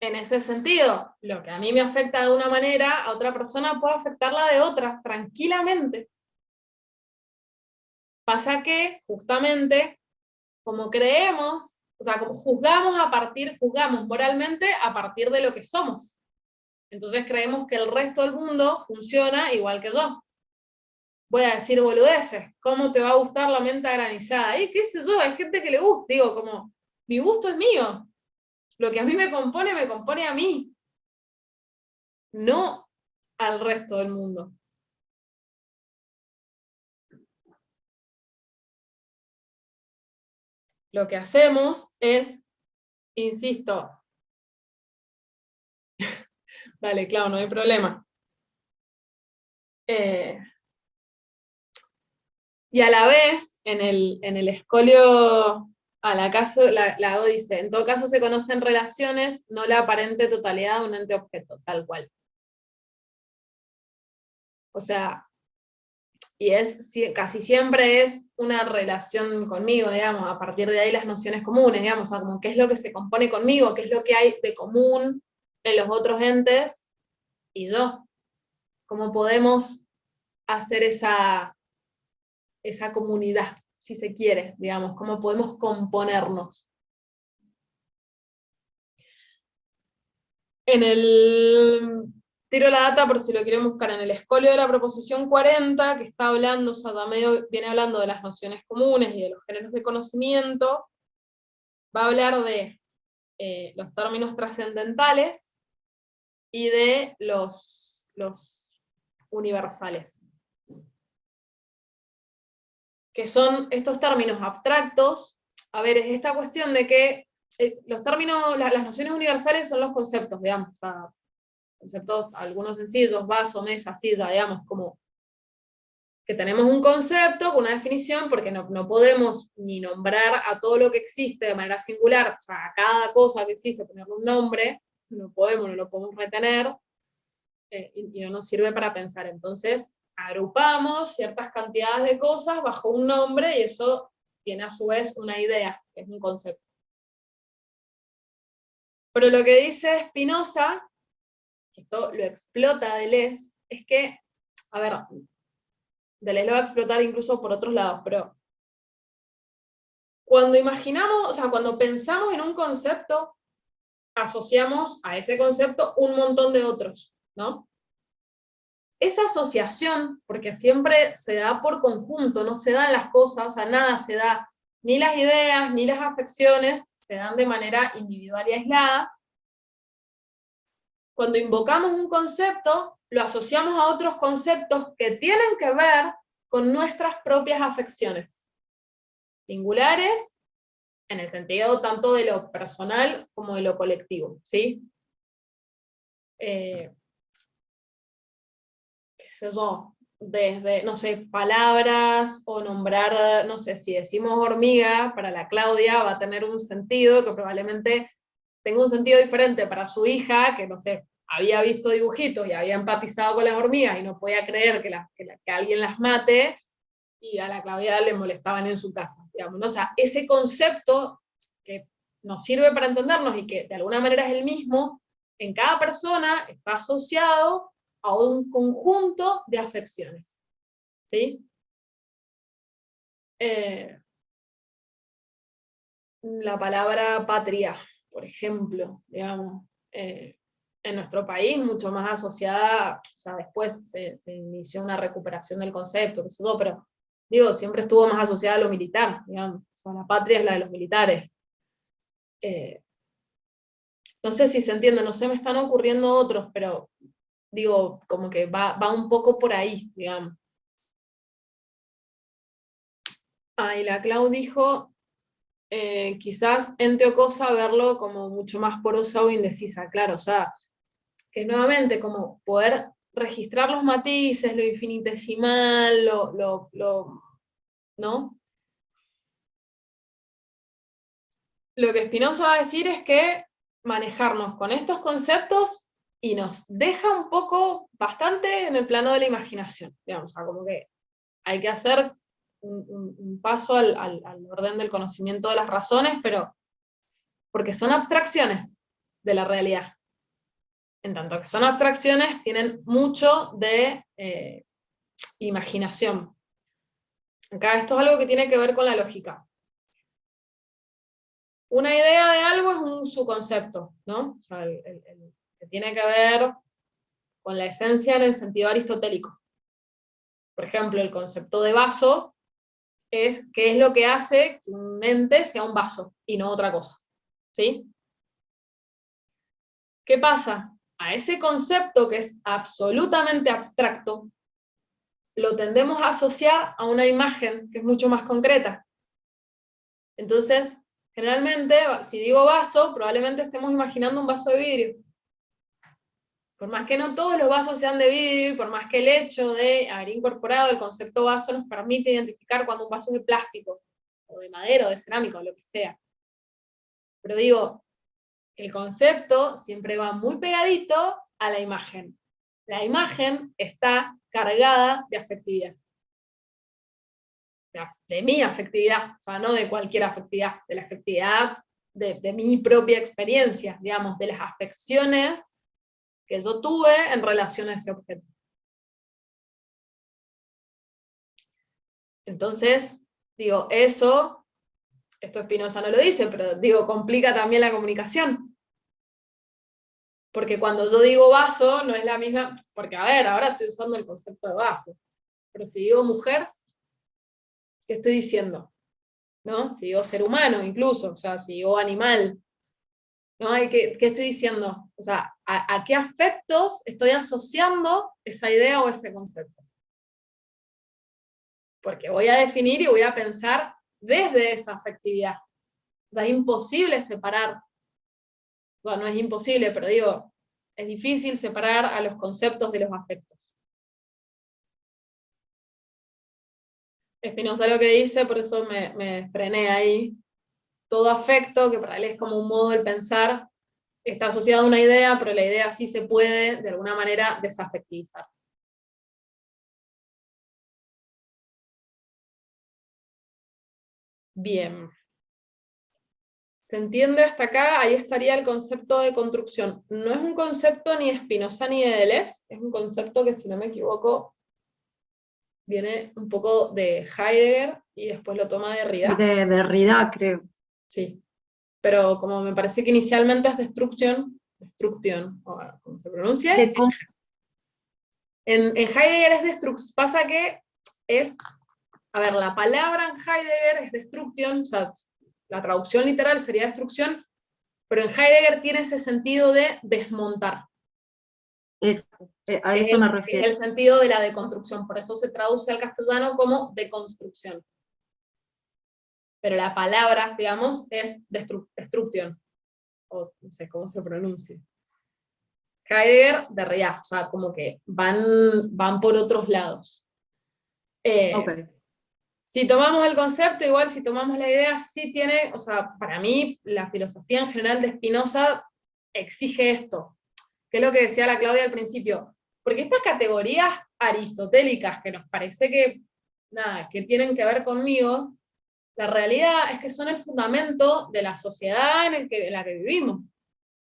En ese sentido, lo que a mí me afecta de una manera, a otra persona puede afectarla de otra, tranquilamente. Pasa que, justamente, como creemos, o sea, como juzgamos moralmente a partir de lo que somos. Entonces creemos que el resto del mundo funciona igual que yo. Voy a decir boludeces, ¿cómo te va a gustar la menta granizada? Y qué sé yo, hay gente que le gusta, digo, como, mi gusto es mío. Lo que a mí me compone a mí. No al resto del mundo. Lo que hacemos es, insisto, dale, claro, no hay problema. Y a la vez, en el escolio, la O dice, en todo caso se conocen relaciones, no la aparente totalidad de un ente objeto, tal cual. O sea, y casi siempre es una relación conmigo, digamos, a partir de ahí las nociones comunes, digamos, o sea, como qué es lo que se compone conmigo, qué es lo que hay de común en los otros entes y yo. ¿Cómo podemos hacer esa esa comunidad, si se quiere, digamos, cómo podemos componernos. En el, tiro la data por si lo quieren buscar, en el escolio de la proposición 40, que está hablando, Sadamedo viene hablando de las nociones comunes y de los géneros de conocimiento, va a hablar de los términos trascendentales y de los universales, que son estos términos abstractos. A ver, es esta cuestión de que los términos, las nociones universales son los conceptos, digamos, o sea, conceptos, algunos sencillos, vaso, mesa, silla, digamos, como que tenemos un concepto con una definición, porque no podemos ni nombrar a todo lo que existe de manera singular, o sea, a cada cosa que existe ponerle un nombre, no lo podemos retener, y no nos sirve para pensar. Entonces, agrupamos ciertas cantidades de cosas bajo un nombre, y eso tiene a su vez una idea, que es un concepto. Pero lo que dice Spinoza, que esto lo explota Deleuze, es que, a ver, Deleuze lo va a explotar incluso por otros lados, pero cuando imaginamos, o sea, cuando pensamos en un concepto, asociamos a ese concepto un montón de otros, ¿no? Esa asociación, porque siempre se da por conjunto, no se dan las cosas, o sea, nada se da, ni las ideas, ni las afecciones, se dan de manera individual y aislada. Cuando invocamos un concepto, lo asociamos a otros conceptos que tienen que ver con nuestras propias afecciones, singulares, en el sentido tanto de lo personal como de lo colectivo, ¿sí? Qué sé yo, desde, no sé, palabras, o nombrar, no sé, si decimos hormiga, para la Claudia va a tener un sentido que probablemente tenga un sentido diferente para su hija, que no sé, había visto dibujitos y había empatizado con las hormigas y no podía creer que alguien las mate, y a la Claudia le molestaban en su casa, digamos, ¿no? O sea, ese concepto que nos sirve para entendernos y que de alguna manera es el mismo, en cada persona está asociado a un conjunto de afecciones, ¿sí? La palabra patria, por ejemplo, digamos, en nuestro país mucho más asociada, o sea, después se inició una recuperación del concepto, qué sé yo, pero digo, siempre estuvo más asociada a lo militar, digamos, o sea, la patria es la de los militares. No sé si se entiende, no sé, me están ocurriendo otros, pero digo, como que va un poco por ahí, digamos. Y la Clau dijo, quizás ente o cosa verlo como mucho más porosa o indecisa, claro, o sea, que nuevamente como poder registrar los matices, lo infinitesimal, ¿no? Lo que Spinoza va a decir es que manejarnos con estos conceptos y nos deja un poco, bastante en el plano de la imaginación, digamos, o sea, como que hay que hacer un paso al orden del conocimiento de las razones, pero porque son abstracciones de la realidad. En tanto que son abstracciones, tienen mucho de imaginación. Acá esto es algo que tiene que ver con la lógica. Una idea de algo es un subconcepto, ¿no? O sea, que tiene que ver con la esencia en el sentido aristotélico. Por ejemplo, el concepto de vaso es qué es lo que hace que un ente sea un vaso y no otra cosa, ¿sí? ¿Qué pasa? A ese concepto que es absolutamente abstracto, lo tendemos a asociar a una imagen que es mucho más concreta. Entonces, generalmente, si digo vaso, probablemente estemos imaginando un vaso de vidrio. Por más que no todos los vasos sean de vidrio, y por más que el hecho de haber incorporado el concepto vaso nos permite identificar cuando un vaso es de plástico, o de madera, o de cerámica, o lo que sea. Pero digo, el concepto siempre va muy pegadito a la imagen. La imagen está cargada de afectividad. De mi afectividad, o sea, no de cualquier afectividad, de la afectividad de mi propia experiencia, digamos, de las afecciones que yo tuve en relación a ese objeto. Entonces, digo, esto Spinoza no lo dice, pero digo, complica también la comunicación. Porque cuando yo digo vaso, no es la misma, porque a ver, ahora estoy usando el concepto de vaso, pero si digo mujer, ¿qué estoy diciendo? ¿No? Si digo ser humano incluso, o sea, si digo animal, ¿no? ¿Qué estoy diciendo? O sea, ¿a qué afectos estoy asociando esa idea o ese concepto? Porque voy a definir y voy a pensar desde esa afectividad. O sea, es imposible separar, o sea, no es imposible, pero digo, es difícil separar a los conceptos de los afectos. Spinoza lo que dice, por eso me frené ahí, todo afecto, que para él es como un modo de pensar, está asociado a una idea, pero la idea sí se puede, de alguna manera, desafectivizar. Bien. ¿Se entiende hasta acá? Ahí estaría el concepto de construcción. No es un concepto ni de Spinoza ni de Deleuze, es un concepto que, si no me equivoco, viene un poco de Heidegger y después lo toma Derrida. De Derrida, creo. Sí, pero como me parece que inicialmente es destrucción, o como se pronuncia, en Heidegger es destrucción, pasa que es, a ver, la palabra en Heidegger es destrucción, o sea, la traducción literal sería destrucción, pero en Heidegger tiene ese sentido de desmontar. A eso me refiero. Es el sentido de la deconstrucción, por eso se traduce al castellano como deconstrucción. Pero la palabra, digamos, es destrucción, o no sé cómo se pronuncia. Heidegger, Derrida, o sea, como que van por otros lados. Okay. Si tomamos el concepto, igual si tomamos la idea, sí tiene, o sea, para mí, la filosofía en general de Spinoza exige esto, que es lo que decía la Claudia al principio, porque estas categorías aristotélicas que nos parece que, nada, que tienen que ver conmigo, la realidad es que son el fundamento de la sociedad en la que vivimos.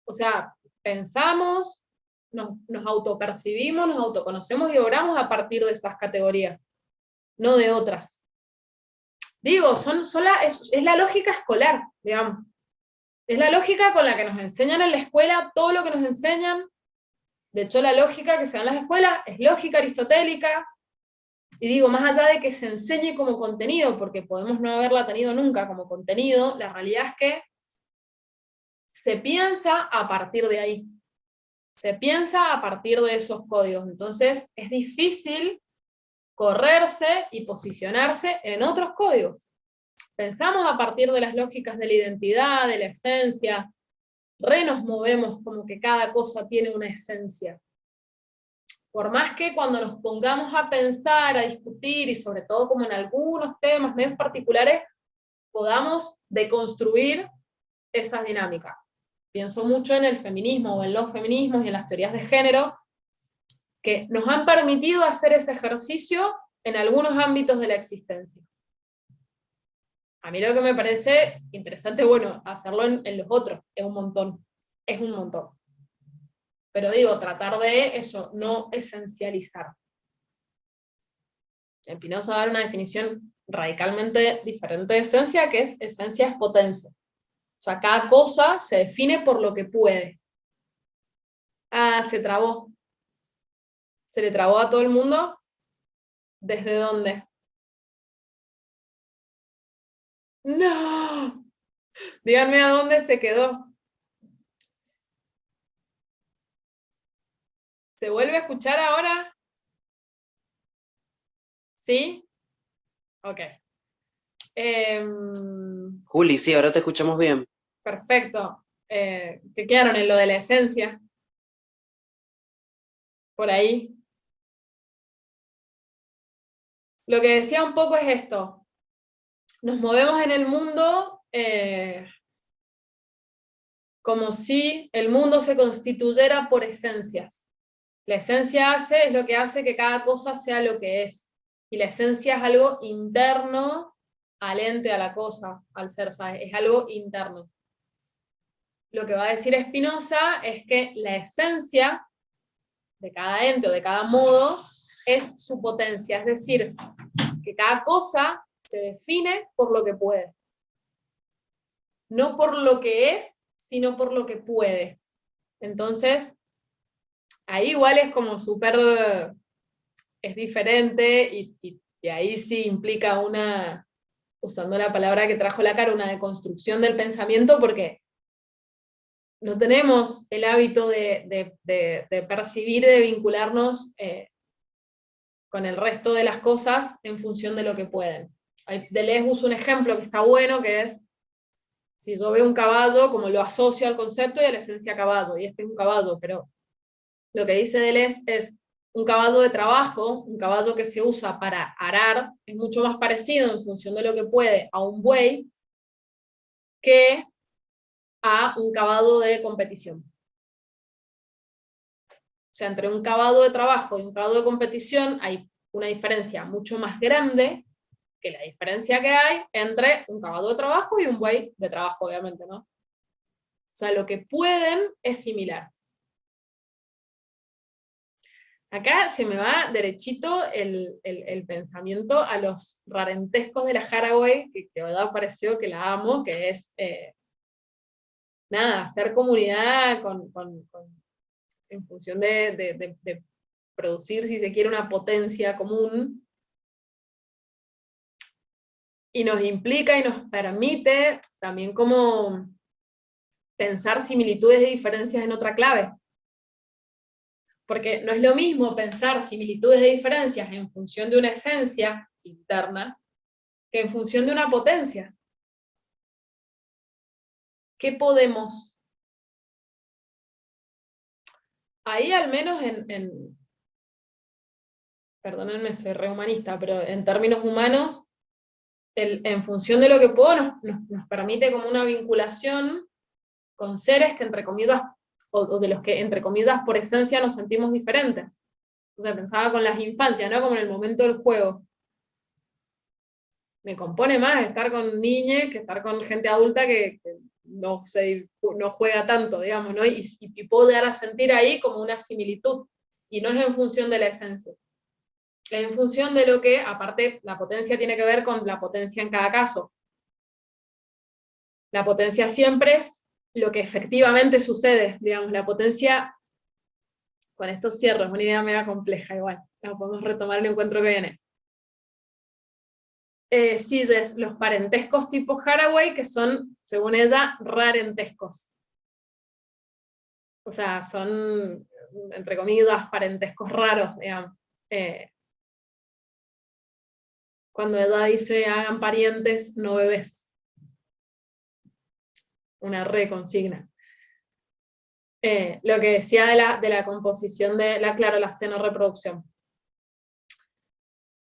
O sea, pensamos, nos autopercibimos, nos autoconocemos y obramos a partir de esas categorías, no de otras. Digo, es la lógica escolar, digamos. Es la lógica con la que nos enseñan en la escuela, todo lo que nos enseñan. De hecho, la lógica que se da en las escuelas es lógica aristotélica. Y digo, más allá de que se enseñe como contenido, porque podemos no haberla tenido nunca como contenido, la realidad es que se piensa a partir de ahí. Se piensa a partir de esos códigos. Entonces, es difícil correrse y posicionarse en otros códigos. Pensamos a partir de las lógicas de la identidad, de la esencia, nos movemos como que cada cosa tiene una esencia. Por más que cuando nos pongamos a pensar, a discutir, y sobre todo como en algunos temas medio particulares, podamos deconstruir esas dinámicas. Pienso mucho en el feminismo o en los feminismos y en las teorías de género, que nos han permitido hacer ese ejercicio en algunos ámbitos de la existencia. A mí lo que me parece interesante, bueno, hacerlo en los otros, es un montón. Pero digo, tratar de eso, no esencializar. Spinoza da una definición radicalmente diferente de esencia, que es esencia es potencia. O sea, cada cosa se define por lo que puede. Ah, se trabó. ¿Se le trabó a todo el mundo? ¿Desde dónde? ¡No! Díganme a dónde se quedó. ¿Se vuelve a escuchar ahora? ¿Sí? Ok. Juli, sí, ahora te escuchamos bien. Perfecto. ¿Qué quedaron en lo de la esencia? Por ahí. Lo que decía un poco es esto. Nos movemos en el mundo como si el mundo se constituyera por esencias. La esencia es lo que hace que cada cosa sea lo que es. Y la esencia es algo interno al ente, a la cosa, al ser, ¿sabes? Es algo interno. Lo que va a decir Spinoza es que la esencia de cada ente o de cada modo es su potencia, es decir, que cada cosa se define por lo que puede. No por lo que es, sino por lo que puede. Entonces, ahí igual es como súper, es diferente, y ahí sí implica una, usando la palabra que trajo la cara, una deconstrucción del pensamiento, porque no tenemos el hábito de percibir, de vincularnos con el resto de las cosas en función de lo que pueden. Deleuze usa un ejemplo que está bueno, que es, si yo veo un caballo, como lo asocio al concepto y a la esencia caballo, y este es un caballo, pero lo que dice Deleuze es, un caballo de trabajo, un caballo que se usa para arar, es mucho más parecido en función de lo que puede a un buey que a un caballo de competición. O sea, entre un caballo de trabajo y un caballo de competición hay una diferencia mucho más grande que la diferencia que hay entre un caballo de trabajo y un buey de trabajo, obviamente, ¿no? O sea, lo que pueden es similar. Acá se me va derechito el pensamiento a los rarentescos de la Haraway, que de verdad pareció que la amo, que es, nada, hacer comunidad en función de producir, si se quiere, una potencia común, y nos implica y nos permite también como pensar similitudes y diferencias en otra clave. Porque no es lo mismo pensar similitudes y diferencias en función de una esencia interna que en función de una potencia. ¿Qué podemos? Ahí al menos perdónenme, soy rehumanista, pero en términos humanos, en función de lo que puedo, nos permite como una vinculación con seres que entre comillas, o de los que entre comillas por esencia nos sentimos diferentes. O sea, pensaba con las infancias, ¿no? Como en el momento del juego. Me compone más estar con niñas que estar con gente adulta que no juega tanto, digamos, ¿no? Y puedo llegar a sentir ahí como una similitud. Y no es en función de la esencia. Es en función de lo que, aparte, la potencia tiene que ver con la potencia en cada caso. La potencia siempre es lo que efectivamente sucede, digamos, la potencia, con estos cierros, una idea mega compleja igual, la podemos retomar en el encuentro que viene. Sí, es los parentescos tipo Haraway, que son, según ella, rarentescos. O sea, son, entre comillas, parentescos raros, digamos. Cuando ella dice, hagan parientes, no bebés. Una reconsigna. Lo que decía de la composición de la xenoreproducción.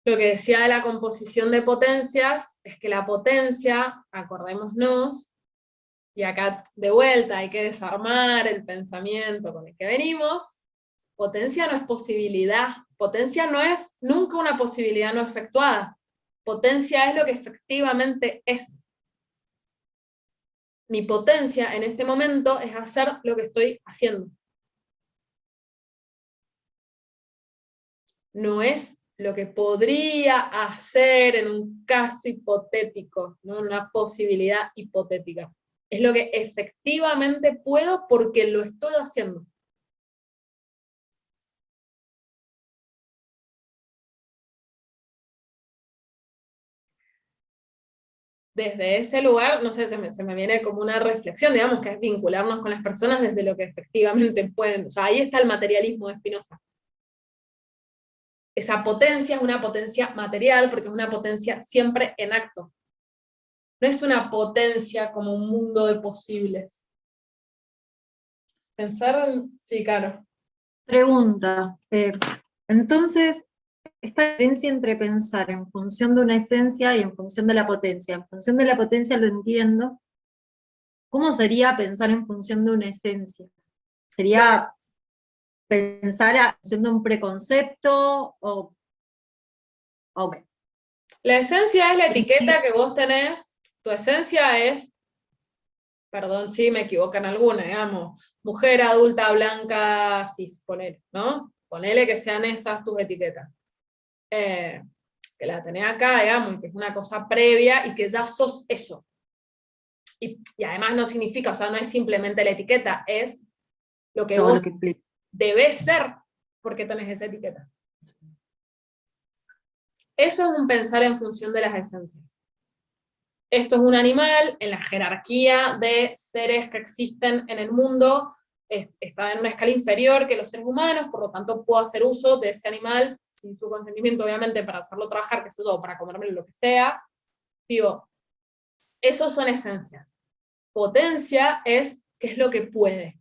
Lo que decía de la composición de potencias es que la potencia, acordémonos, y acá de vuelta hay que desarmar el pensamiento con el que venimos, potencia no es posibilidad, potencia no es nunca una posibilidad no efectuada, potencia es lo que efectivamente es. Mi potencia en este momento es hacer lo que estoy haciendo. No es lo que podría hacer en un caso hipotético, ¿no? Una posibilidad hipotética. Es lo que efectivamente puedo porque lo estoy haciendo. Desde ese lugar, no sé, se me viene como una reflexión, digamos, que es vincularnos con las personas desde lo que efectivamente pueden. O sea, ahí está el materialismo de Spinoza. Esa potencia es una potencia material, porque es una potencia siempre en acto. No es una potencia como un mundo de posibles. Pensar en... Sí, claro. Pregunta. Entonces, esta diferencia entre pensar en función de una esencia y en función de la potencia. En función de la potencia lo entiendo. ¿Cómo sería pensar en función de una esencia? ¿Sería pensar en función de un preconcepto? O qué? La esencia es la etiqueta que vos tenés. Tu esencia es, perdón si me equivoco en alguna, digamos, mujer adulta, blanca, cis, ponele, ¿no? Ponele que sean esas tus etiquetas. que la tenés acá, digamos, y que es una cosa previa y que ya sos eso. Y además no significa, o sea, no es simplemente la etiqueta, es lo que Todo vos lo que implica. debés ser porque tenés esa etiqueta. Eso es un pensar en función de las esencias. Esto es un animal, en la jerarquía de seres que existen en el mundo, está en una escala inferior que los seres humanos, por lo tanto puedo hacer uso de ese animal, sin su consentimiento obviamente, para hacerlo trabajar, qué sé yo, para comerme lo que sea. Digo, esos son esencias. Potencia es qué es lo que puede.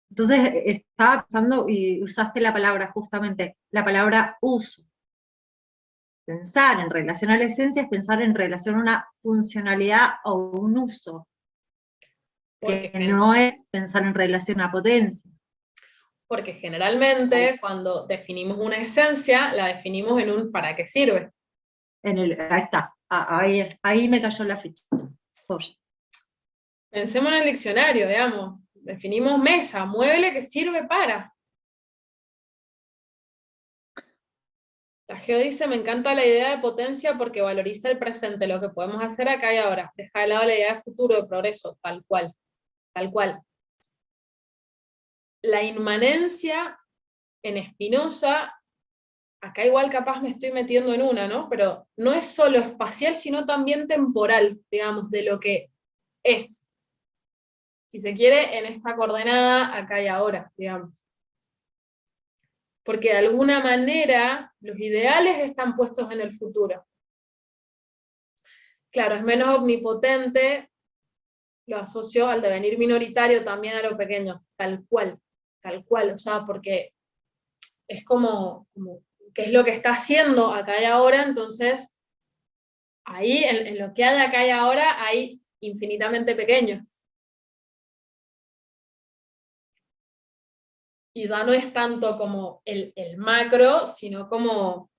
Entonces, estaba pensando, y usaste la palabra justamente, la palabra uso. Pensar en relación a la esencia es pensar en relación a una funcionalidad o un uso, que no es pensar en relación a potencia. Porque generalmente cuando definimos una esencia, la definimos en un ¿para qué sirve? Ahí está, ahí me cayó la ficha. Pensemos en el diccionario, digamos. Definimos mesa, mueble que sirve para. La Geo dice, me encanta la idea de potencia porque valoriza el presente, lo que podemos hacer acá y ahora. Deja de lado la idea de futuro, de progreso, tal cual. Tal cual. La inmanencia en Spinoza, acá igual capaz me estoy metiendo en una, ¿no? Pero no es solo espacial, sino también temporal, digamos, de lo que es. Si se quiere, en esta coordenada, acá y ahora, digamos. Porque de alguna manera los ideales están puestos en el futuro. Claro, es menos omnipotente, lo asocio al devenir minoritario también a lo pequeño, tal cual, o sea, porque es como qué es lo que está haciendo acá y ahora, entonces ahí, en lo que hay acá y ahora, hay infinitamente pequeños. Y ya no es tanto como el macro, sino como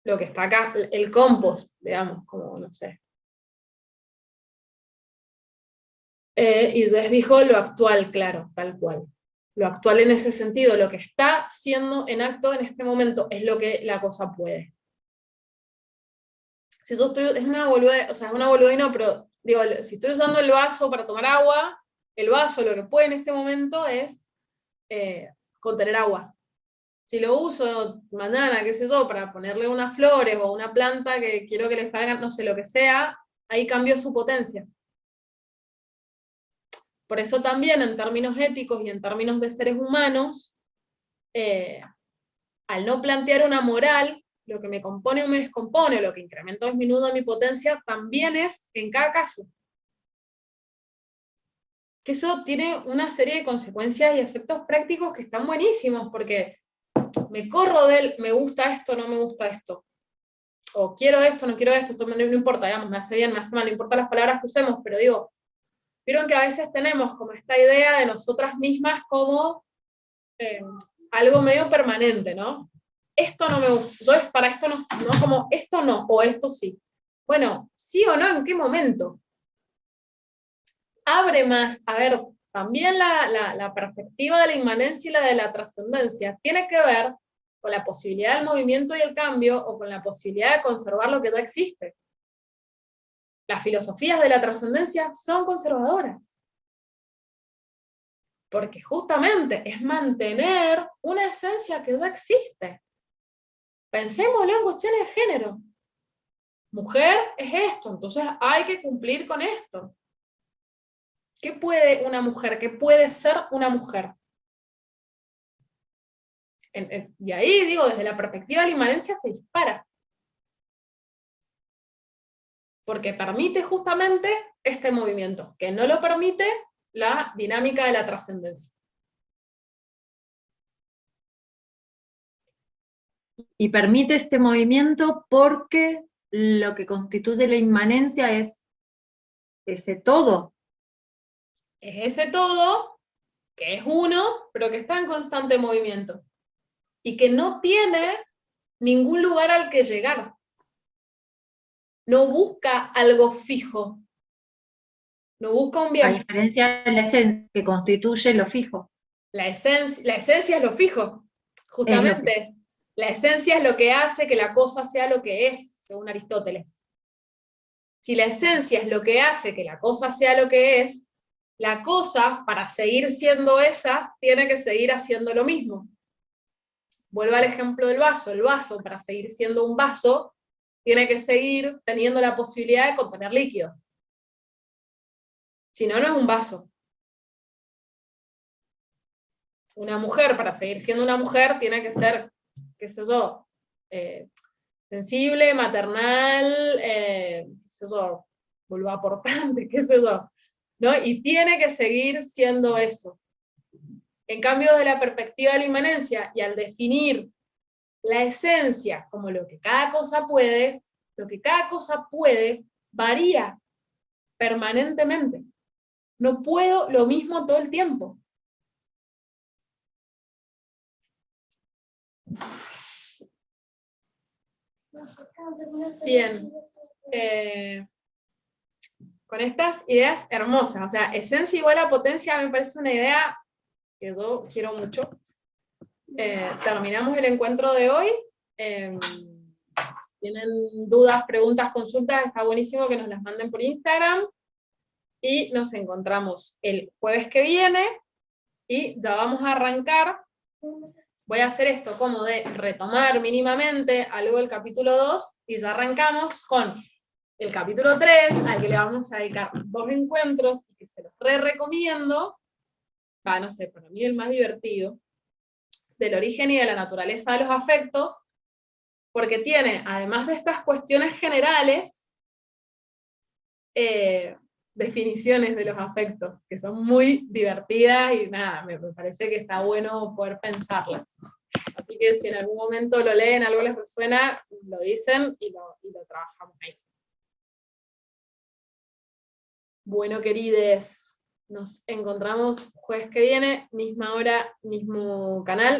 lo que está acá, el compost, digamos, como, no sé. Y les dijo lo actual, claro, tal cual. Lo actual en ese sentido, lo que está siendo en acto en este momento, es lo que la cosa puede. Si yo estoy, es una boludez, o sea, es una boludez no, pero digo, si estoy usando el vaso para tomar agua, el vaso lo que puede en este momento es contener agua. Si lo uso mañana, qué sé yo, para ponerle unas flores o una planta que quiero que le salgan, no sé, lo que sea, ahí cambió su potencia. Por eso también en términos éticos y en términos de seres humanos, al no plantear una moral, lo que me compone o me descompone, lo que incrementa o disminuye mi potencia, también es en cada caso. Que eso tiene una serie de consecuencias y efectos prácticos que están buenísimos, porque me corro del me gusta esto, no me gusta esto. O quiero esto, no quiero esto no importa, digamos, me hace bien, me hace mal, no importa las palabras que usemos, pero digo, vieron que a veces tenemos como esta idea de nosotras mismas como algo medio permanente, ¿no? Esto no me gusta, yo para esto no, como esto no, o esto sí. Bueno, sí o no, ¿en qué momento? Abre más, a ver, también la perspectiva de la inmanencia y la de la trascendencia tiene que ver con la posibilidad del movimiento y el cambio o con la posibilidad de conservar lo que ya existe. Las filosofías de la trascendencia son conservadoras. Porque justamente es mantener una esencia que ya existe. Pensémoslo en cuestiones de género. Mujer es esto, entonces hay que cumplir con esto. ¿Qué puede una mujer? ¿Qué puede ser una mujer? Y ahí, digo, desde la perspectiva de la inmanencia se dispara. Porque permite justamente este movimiento, que no lo permite la dinámica de la trascendencia. Y permite este movimiento porque lo que constituye la inmanencia es ese todo. Es ese todo, que es uno, pero que está en constante movimiento. Y que no tiene ningún lugar al que llegar. No busca algo fijo. No busca un viaje. A diferencia de la esencia que constituye lo fijo. La esencia es lo fijo. Justamente, La esencia es lo que hace que la cosa sea lo que es, según Aristóteles. Si la esencia es lo que hace que la cosa sea lo que es, la cosa, para seguir siendo esa, tiene que seguir haciendo lo mismo. Vuelvo al ejemplo del vaso. El vaso, para seguir siendo un vaso, tiene que seguir teniendo la posibilidad de contener líquido. Si no, no es un vaso. Una mujer, para seguir siendo una mujer, tiene que ser, qué sé yo, sensible, maternal, qué sé yo, vulvaportante, qué sé yo, ¿no? Y tiene que seguir siendo eso. En cambio, de la perspectiva de la inmanencia, y al definir la esencia como lo que cada cosa puede varía permanentemente. No puedo lo mismo todo el tiempo. Bien. Con estas ideas hermosas. O sea, esencia igual a potencia me parece una idea que yo quiero mucho. Terminamos el encuentro de hoy. Tienen dudas, preguntas, consultas, está buenísimo que nos las manden por Instagram. Y nos encontramos el jueves que viene. Y ya vamos a arrancar. Voy a hacer esto como de retomar mínimamente algo del capítulo 2 y ya arrancamos con el capítulo 3, al que le vamos a dedicar 2 encuentros y que se los recomiendo. No sé, para mí el más divertido, del origen y de la naturaleza de los afectos, porque tiene, además de estas cuestiones generales, definiciones de los afectos, que son muy divertidas y nada, me parece que está bueno poder pensarlas. Así que si en algún momento lo leen, algo les resuena, lo dicen y lo trabajamos ahí. Bueno, querides, nos encontramos jueves que viene, misma hora, mismo canal.